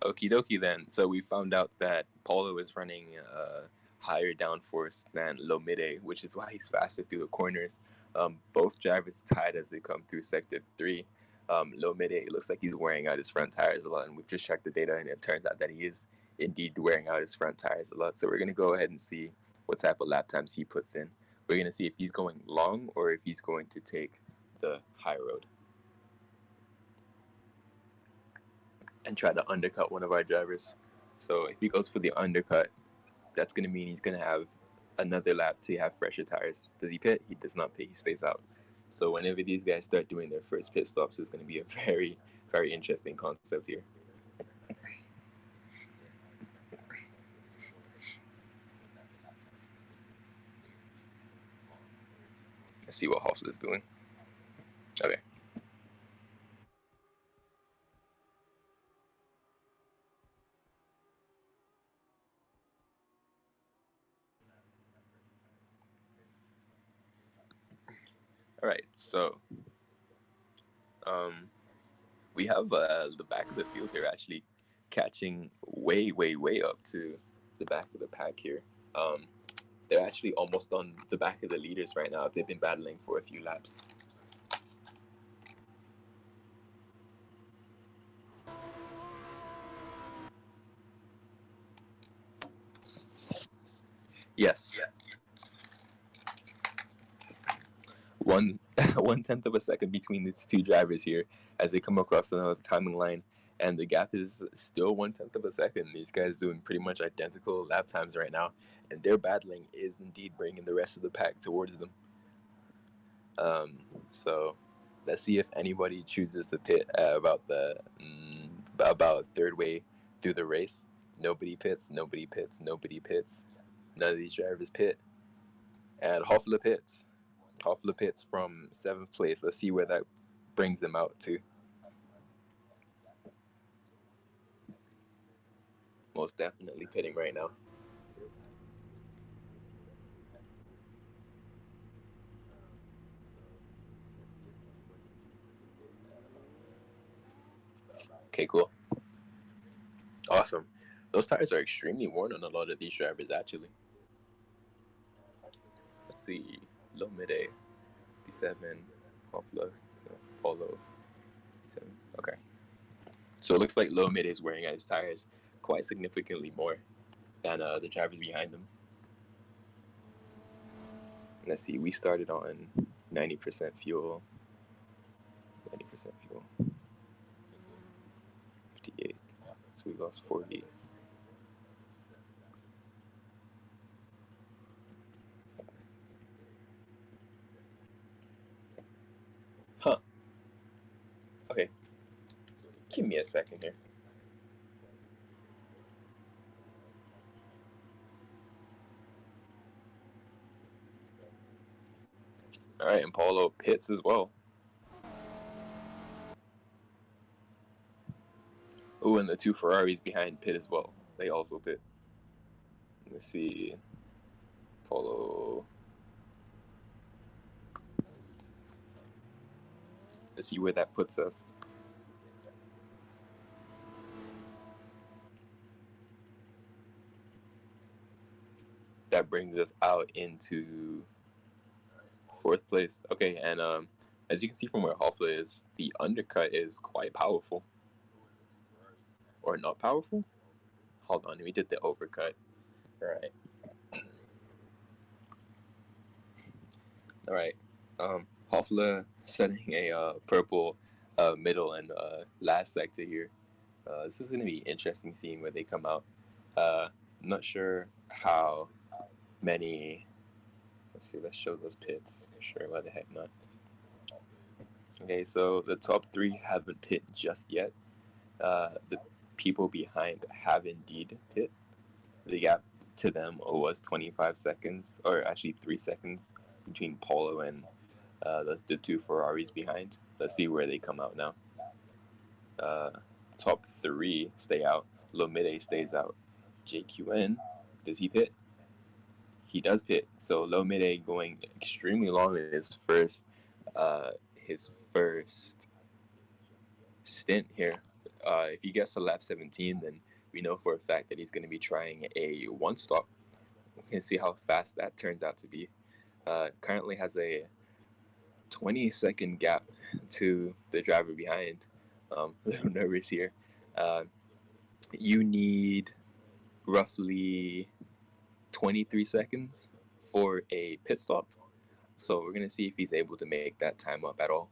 Okie dokie then. So we found out that Paulo is running higher downforce than Lomide, which is why he's faster through the corners. Both drivers tied as they come through sector 3. Lomide, it looks like he's wearing out his front tires a lot, and we've just checked the data, and it turns out that he is indeed wearing out his front tires a lot. So we're going to go ahead and see what type of lap times he puts in. We're going to see if he's going long or if he's going to take the high road and try to undercut one of our drivers. So if he goes for the undercut, that's going to mean he's going to have another lap to have fresher tires. Does he pit? He does not pit. He stays out. So whenever these guys start doing their first pit stops, it's going to be a very, very interesting concept here. Let's see what Hoffler is doing. Okay. All right, so we have the back of the field here actually catching way, way, way up to the back of the pack here. They're actually almost on the back of the leaders right now. They've been battling for a few laps. Yes. One 1/10 of a second between these two drivers here as they come across another timing line, and the gap is still 1/10 of a second. These guys doing pretty much identical lap times right now, and their battling is indeed bringing the rest of the pack towards them. So let's see if anybody chooses to pit about third way through the race. Nobody pits. Nobody pits. Nobody pits. None of these drivers pit, and Hoffler pits. Hoffler pits from 7th place. Let's see where that brings them out to. Most definitely pitting right now. Okay, cool. Awesome. Those tires are extremely worn on a lot of these drivers, actually. Let's see. Lomide, 57, Hoffler, Polo, 57. Okay. So it looks like Lomide is wearing out his tires quite significantly more than the drivers behind him. Let's see. We started on 90% fuel. 90% fuel. 58. So we lost 40. Huh. Okay. Give me a second here. All right, and Paulo pits as well. Oh, and the two Ferraris behind pit as well. They also pit. Let's see. Paulo. Let's see where that puts us. That brings us out into 4th place. Okay, and as you can see from where Hoffler is, the undercut is quite powerful. Or not powerful? Hold on, we did the overcut. Alright. Alright. Hoffler setting a purple middle and last sector here. This is going to be interesting seeing where they come out. Not sure how many. Let's see, let's show those pits. Sure, why the heck not? Okay, so the top 3 haven't pit just yet. The people behind have indeed pit. The gap to them was 25 seconds, or actually 3 seconds between Paulo and the 2 Ferraris behind. Let's see where they come out now. Top 3 stay out. Lomide stays out. JQN, does he pit? He does pit. So Lomide going extremely long in his first stint here. If he gets to lap 17, then we know for a fact that he's going to be trying a one stop. We can see how fast that turns out to be. Currently has a 20-second gap to the driver behind. A little nervous here. You need roughly 23 seconds for a pit stop. So we're going to see if he's able to make that time up at all.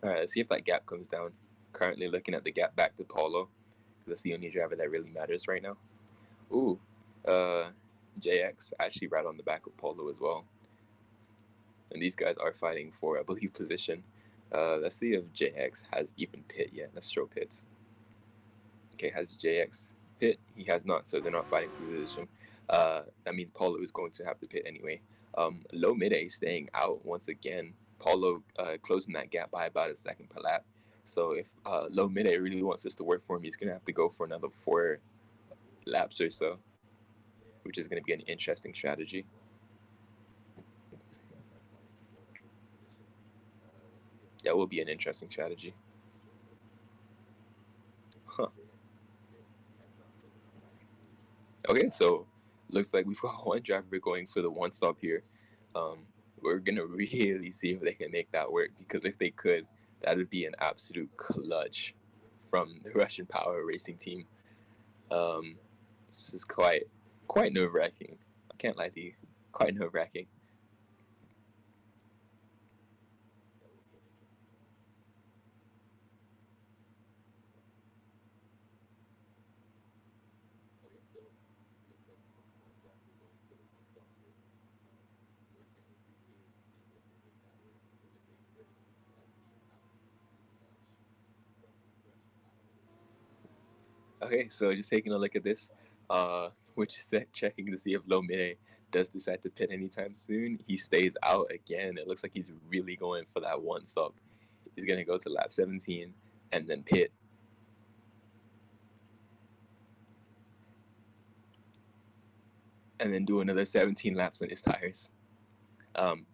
All right, let's see if that gap comes down. Currently looking at the gap back to Paulo. That's the only driver that really matters right now. Ooh, JX actually right on the back of Paulo as well. And these guys are fighting for, I believe, position. Let's see if JX has even pit yet. Let's show pits. Okay, has JX pit? He has not, so they're not fighting for position. That means Paulo is going to have to pit anyway. Low mid-A staying out once again. Paulo closing that gap by about a second per lap. So if low mid-A really wants this to work for him, he's going to have to go for another 4 laps or so, which is going to be an interesting strategy. That will be an interesting strategy. Huh. Okay, so looks like we've got one driver going for the one stop here. We're going to really see if they can make that work, because if they could, that would be an absolute clutch from the Russian Power Racing team. This is quite nerve-wracking. I can't lie to you. Quite nerve-wracking. Okay, so just taking a look at this, we're just checking to see if Lomide does decide to pit anytime soon. He stays out again. It looks like he's really going for that one stop. He's going to go to lap 17 and then pit. And then do another 17 laps on his tires.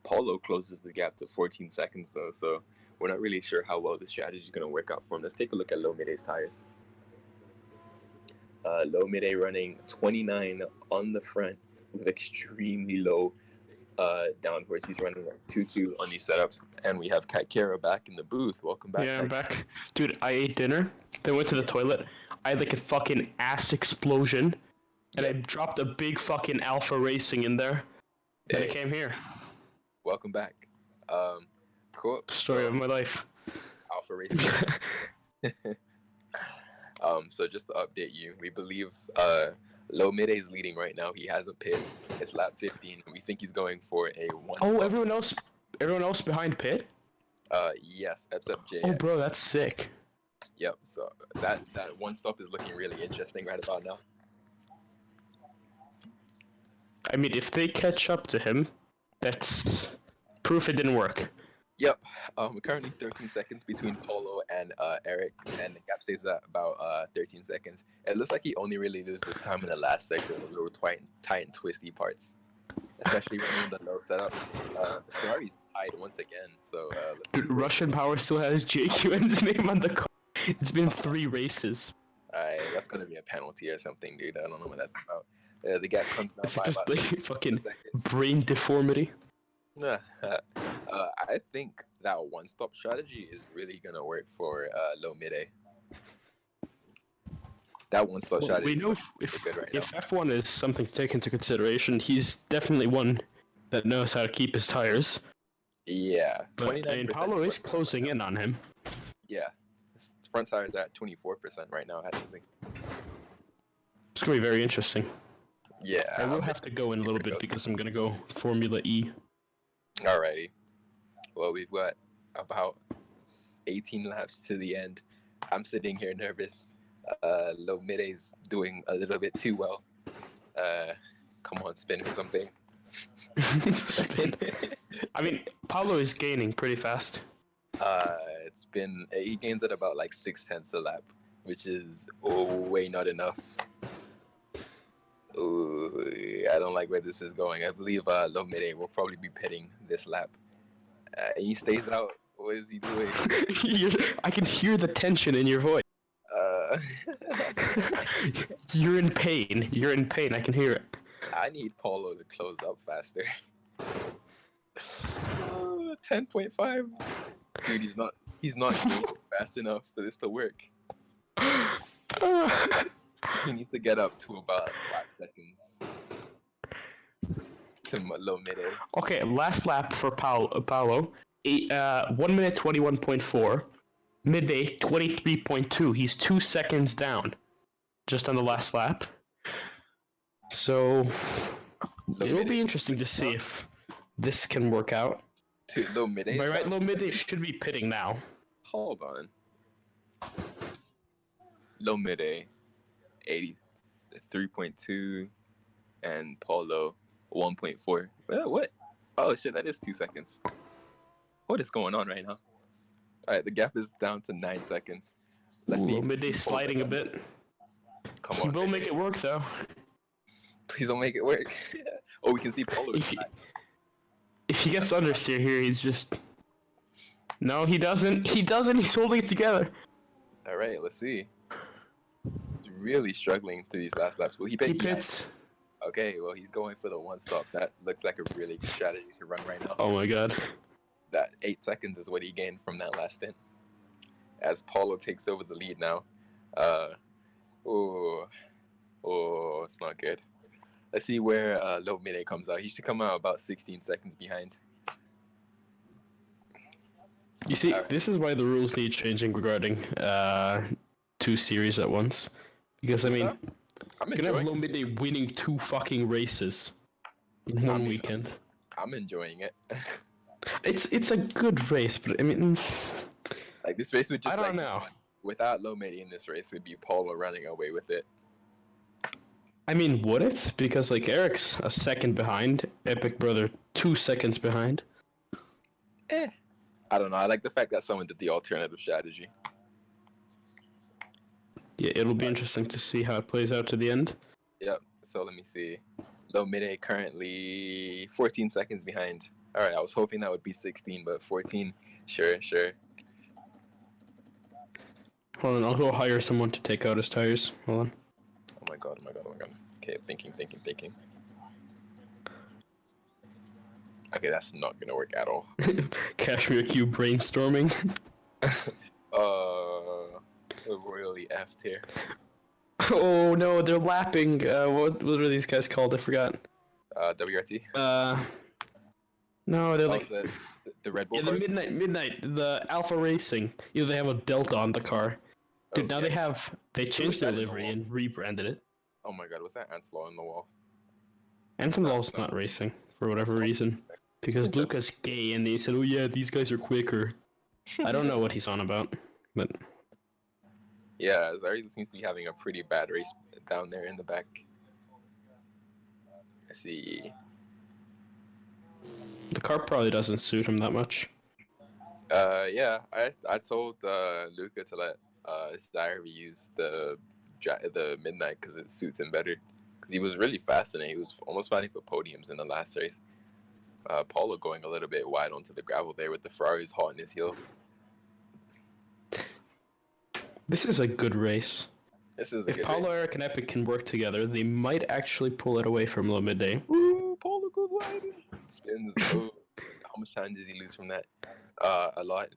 Paulo closes the gap to 14 seconds though, so we're not really sure how well this strategy is going to work out for him. Let's take a look at Lomide's tires. Lomide running 29 on the front with extremely low downforce. He's running like 2-2 on these setups, and we have Kaikera back in the booth. Welcome back. Yeah, I'm Kaikera. back. Dude, I ate dinner, then went to the toilet. I had like a fucking ass explosion, and I Yeah. dropped a big fucking Alpha Racing in there. Then I Hey, came here. welcome back. Cool. Story So, of my life. Alpha Racing. So just to update you, we believe Low Mid is leading right now. He hasn't pit. It's lap 15. We think he's going for a one. Oh, stop. everyone else behind pit? Yes, except Jay. Oh, bro, that's sick. Yep. So that one stop is looking really interesting right about now. I mean, if they catch up to him, that's proof it didn't work. Yep. Currently 13 seconds between Polo and Eric, and the gap stays at about 13 seconds. It looks like he only really loses time in the last sector, the little tight and twisty parts, especially running in the low setup. Ferrari's tied once again, so Dude, Russian Power still has JQN's name on the car. It's been 3 races. that's gonna be a penalty or something, dude. I don't know what that's about. The gap comes down It's by just about like fucking 2 seconds. brain deformity. I think that one-stop strategy is really gonna work for Low Mid. That one-stop Well, strategy we is know looking if really good right now. F1 is something to take into consideration, he's definitely one that knows how to keep his tires. Yeah, But I mean, 29%. Paulo is closing in on him. Yeah, his front tires are at 24% right now. Actually, It's gonna be very interesting. yeah. I will have to go in a little bit because I'm gonna go Formula E. Alrighty. Well, we've got about 18 laps to the end. I'm sitting here nervous. Low Miday's doing a little bit too well. Come on, spin or something. Spin. I mean, Paulo is gaining pretty fast. He gains at about like 6/10 a lap, which is way not enough. Ooh, I don't like where this is going. I believe Low Midday will probably be pitting this lap. He stays out. What is he doing? I can hear the tension in your voice. You're in pain. You're in pain. I can hear it. I need Paulo to close up faster. 10.5. Dude, he's not gaining fast enough for this to work. He needs to get up to about 5 seconds to Low Midday. Okay, last lap for Paulo. 1 minute 21.4. Midday 23.2. He's 2 seconds down, just on the last lap. So it'll be interesting to see if this can work out. To Low Midday. By right, Low Midday should be pitting now. Hold on. Low Midday, 83.2, and Paulo, 1.4. What? Oh shit, that is 2 seconds. What is going on right now? Alright, the gap is down to 9 seconds. Let's see. Low Midday sliding a bit. Come He on. will make it work though. Please don't make it work. Oh, we can see Paulo. If he gets understeer here, he's just... No, he doesn't. He doesn't. He's holding it together. Alright, let's see. He's really struggling through these last laps. Well, he pits. Okay, well, he's going for the one stop. That looks like a really good strategy to run right now. Oh my god. That 8 seconds is what he gained from that last stint. As Paulo takes over the lead now. It's not good. Let's see where Low Midday comes out. He should come out about 16 seconds behind. You see, this is why the rules need changing regarding 2 series at once. Because, I mean, I'm you can have enjoying Low Midday winning 2 fucking races in one weekend. I'm enjoying it. It's a good race, but I mean... Like, this race would just, I don't know. Without Low Midday in this race, it would be Paulo running away with it. I mean, would it? Because, like, Eric's a second behind, Epic Brother 2 seconds behind. I don't know. I like the fact that someone did the alternative strategy. Yeah, it'll be interesting to see how it plays out to the end. Yep. So let me see. Low Midday currently 14 seconds behind. All right. I was hoping that would be 16, but 14. Sure. Hold on, I'll go hire someone to take out his tires. Hold on. Oh my god. Okay, thinking. Okay, that's not gonna work at all. Cashmere Q brainstorming. We're royally effed here. Oh no, they're lapping. What are these guys called? I forgot. WRT. No, they're Oh, like the Red Bull yeah, the cars? midnight, the Alpha Racing. You know, they have a Delta on the car. Dude, Oh, now yeah. they changed their that in the livery wall? and rebranded it. Oh my god, was that ant flaw in the wall? Anthem No, Law's no. not racing for whatever That's reason. Because Just- Luca's gay and they said, oh yeah, these guys are quicker. I don't know what he's on about, but Yeah, Zari seems to be having a pretty bad race down there in the back. Let's see. the car probably doesn't suit him that much. Yeah, I told Luca to let Zaire use the midnight because it suits him better. Because he was really fast in it. He was almost fighting for podiums in the last race. Paulo going a little bit wide onto the gravel there with the Ferraris hot in his heels. This is a good race. This is a If good Paulo, race. Eric, and Epic can work together, they might actually pull it away from low midday. Ooh, Paulo goes wide. Spins. Oh, how much time does he lose from that? A lot.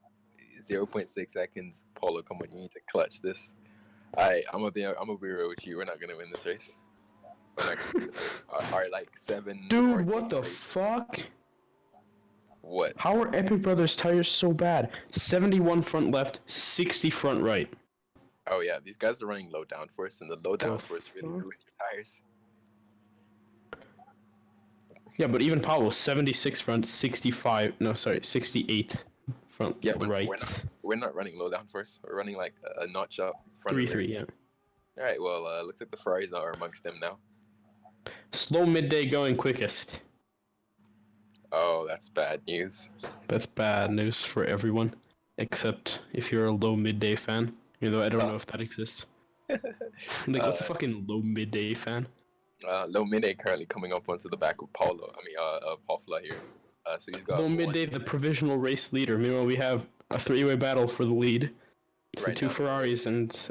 0.6 seconds. Paulo, come on, you need to clutch this. I'm gonna be real with you. We're not gonna win this race. We're not gonna win this race. Our like 7. Dude, what the fuck? What? How are Epic Brothers tires so bad? 71 front left, 60 front right. Oh yeah, these guys are running low downforce, and the low The downforce really fuck? ruins your tires. Yeah, but even Paulo, 76 front, 65. No, sorry, 68 front Yeah, right. we're not running low downforce. We're running like a notch up front. 3-3, yeah. All right, well, looks like the Ferraris are amongst them now. Slow midday going quickest. Oh, that's bad news. That's bad news for everyone, except if you're a low midday fan. Even though I don't know if that exists. Like, what's a fucking low midday fan? Low midday currently coming up onto the back of Paulo. Of Hoffler here. So he's got Low midday, the provisional race leader. Meanwhile, we have a three-way battle for the lead. It's Right the two now. Ferraris and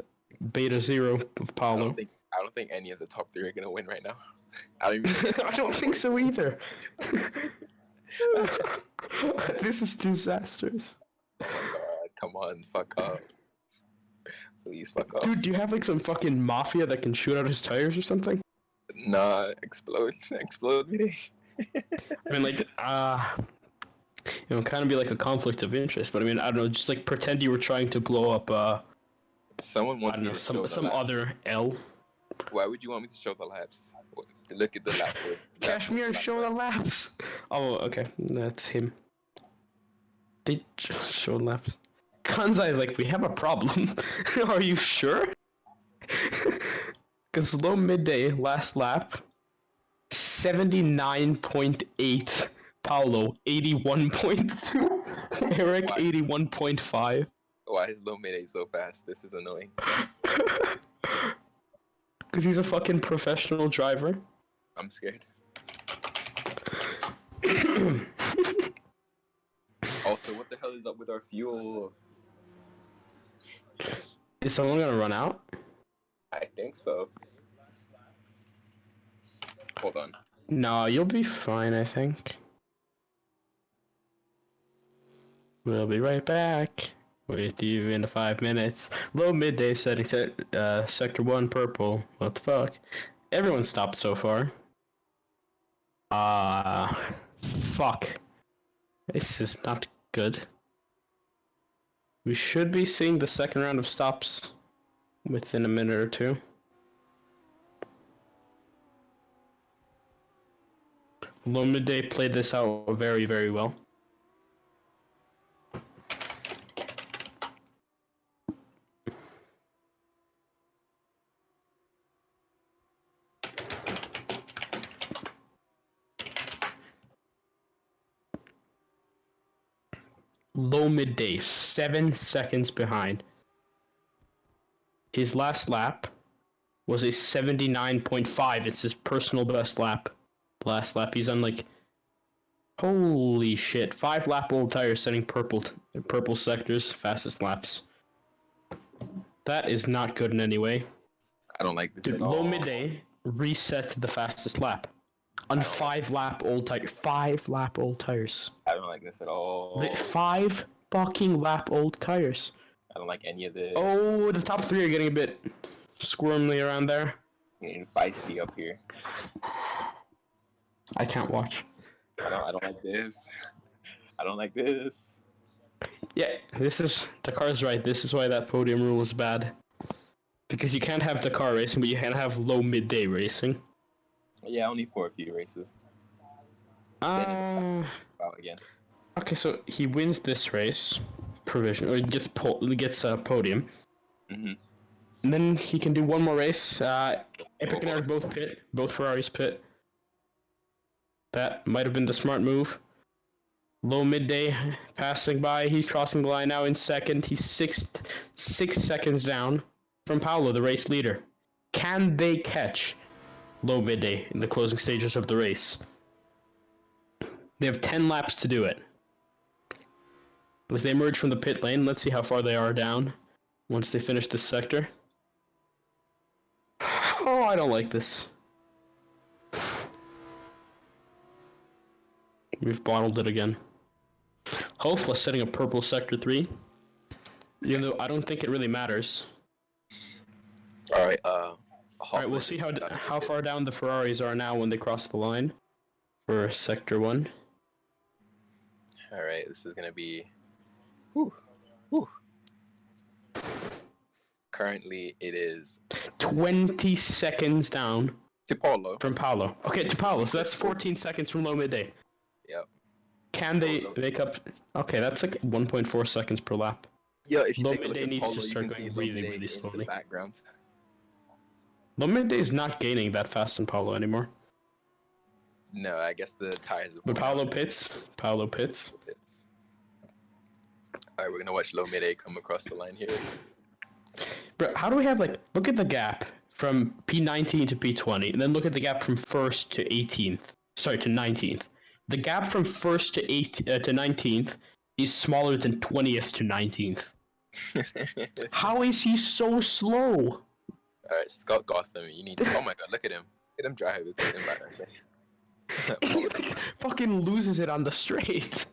Beta Zero of I Paulo. don't think any of the top 3 are gonna win right now. I don't even. I don't think so either. This is disastrous. Oh my god! Come on, fuck up. Please fuck off. Dude, do you have like some fucking mafia that can shoot out his tires or something? Nah, explode me. I mean, like, kind of be like a conflict of interest. But I mean, I don't know. Just like pretend you were trying to blow up. Someone I wants don't me know, to show some the laps. other L. Why would you want me to show the laps? Look at the lap. Kashmir, show the laps. Oh, okay, that's him. They just show laps. Kanzai is like, we have a problem. Are you sure? Because low midday, last lap, 79.8. Paulo, 81.2. Eric, 81.5. Why is Low Midday so fast? This is annoying. Because he's a fucking professional driver. I'm scared. Also, what the hell is up with our fuel? Is someone gonna run out? I think so. Hold on. No, you'll be fine, I think. We'll be right back with you in 5 minutes. Low midday setting sector 1 purple. What the fuck? Everyone stopped so far. Fuck. This is not good. We should be seeing the second round of stops within a minute or two. Low midday played this out very, very well. Low midday, 7 seconds behind. His last lap was a 79.5. It's his personal best lap. Last lap, he's on like, holy shit, 5 lap old tires setting purple sectors, fastest laps. That is not good in any way. I don't like this Dude, at all. low midday reset the fastest lap. On I don't like- 5-lap old tires. 5-lap old tires. I don't like this at all. 5 fucking lap old tires. I don't like any of this. Oh, the top 3 are getting a bit squirmly around there. Getting feisty up here. I can't watch. I don't like this. I don't like this. Yeah, Dakar's right. This is why that podium rule is bad. Because you can't have Dakar racing, but you can have low midday racing. Yeah, only for a few races. Uh, Out again. okay, so he wins this race, provision, or gets a podium. Mhm. And then he can do one more race. Epic and Eric both pit. Both Ferraris pit. That might have been the smart move. Low midday passing by. He's crossing the line now in second. He's six seconds down from Paolo, the race leader. Can they catch low midday in the closing stages of the race? They have 10 laps to do it. As they emerge from the pit lane, let's see how far they are down once they finish this sector. Oh, I don't like this. We've bottled it again. Hopeless setting a purple sector 3. Even though I don't think it really matters. Alright, Alright, we'll see how far down the Ferraris are now when they cross the line for sector 1. Alright, this is gonna be. Whew. Whew. Currently, it is 20 seconds down to Paulo. from Paolo. Okay, to Paolo, so that's 14 seconds from low midday. Yep. Can they make up? Okay, that's like 1.4 seconds per lap. Yeah, if you Low take a look midday at needs to Paulo, you start can see going Low really, Midday really in the slowly. background. Low midday is not gaining that fast in Paolo anymore. No, I guess the tires. But Paolo pits. Paolo pits. Alright, we're gonna watch Low Midday come across the line here. Bro, how do we have like look at the gap from P19 to P20, and then look at the gap from first to 18th. Sorry, to 19th. The gap from first to 19th is smaller than 20th to 19th. How is he so slow? Alright, Scott Gotham, you need to. Oh my god, look at him. Look at him drive. It's embarrassing. He like, fucking loses it on the straight.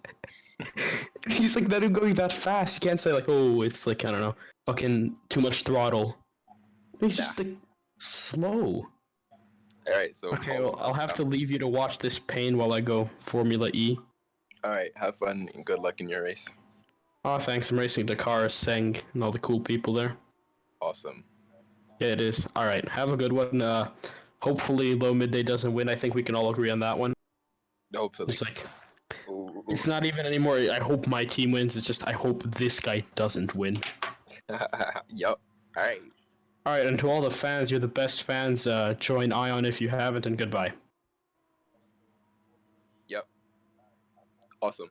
He's like not even going that fast. You can't say like, oh, it's like I don't know, fucking too much throttle. He's just like slow. Alright, so. Okay, well, I'll have to leave you to watch this pain while I go Formula E. Alright, have fun and good luck in your race. Oh, thanks. I'm racing Dakar, Seng, and all the cool people there. Awesome. Yeah, it is. All right, have a good one. Hopefully, low midday doesn't win. I think we can all agree on that one. Hopefully. It's like Ooh. it's not even anymore. I hope my team wins. It's just I hope this guy doesn't win. Yup. Alright. All right, and to all the fans, you're the best fans. Join Ion if you haven't, and goodbye. Yep. Awesome.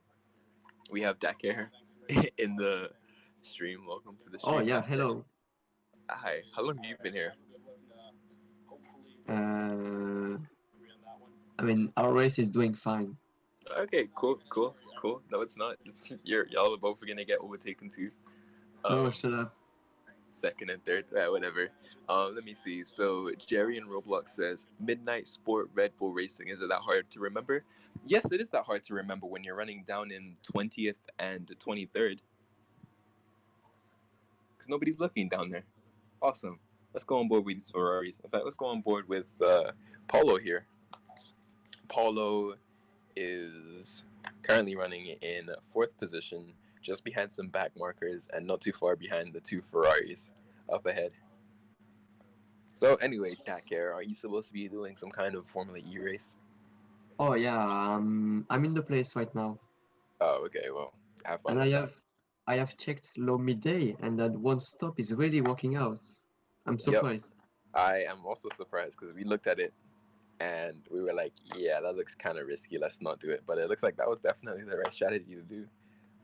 We have Dakar in the stream. Welcome to the stream. Oh yeah, hello. Hi. How long have you been here? I mean, our race is doing fine. Okay, cool. No, it's not. Y'all are both gonna get overtaken too. No, shut up. Second and third, whatever. Let me see. So Jerry in Roblox says, Midnight Sport Red Bull Racing. Is it that hard to remember? Yes, it is that hard to remember when you're running down in 20th and 23rd. Because nobody's looking down there. Awesome. Let's go on board with these Ferraris. In fact, let's go on board with Paulo here. Paulo is currently running in 4th position, just behind some back markers and not too far behind the 2 Ferraris up ahead. So anyway, Dakar, are you supposed to be doing some kind of Formula E race? Oh yeah, I'm in the place right now. Oh, okay, well, have fun. And I have checked low midday, and that one stop is really working out. I'm surprised. I am also surprised because we looked at it and we were like, yeah, that looks kind of risky. Let's not do it. But it looks like that was definitely the right strategy to do.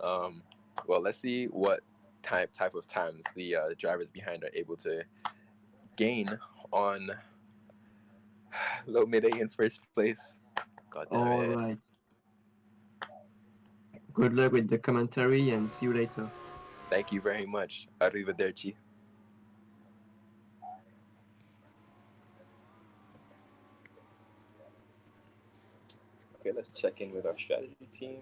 Well, let's see what type of times the drivers behind are able to gain on low midday in first place. God damn All it. right. Good luck with the commentary, and see you later. Thank you very much. Arrivederci. Okay, let's check in with our strategy team.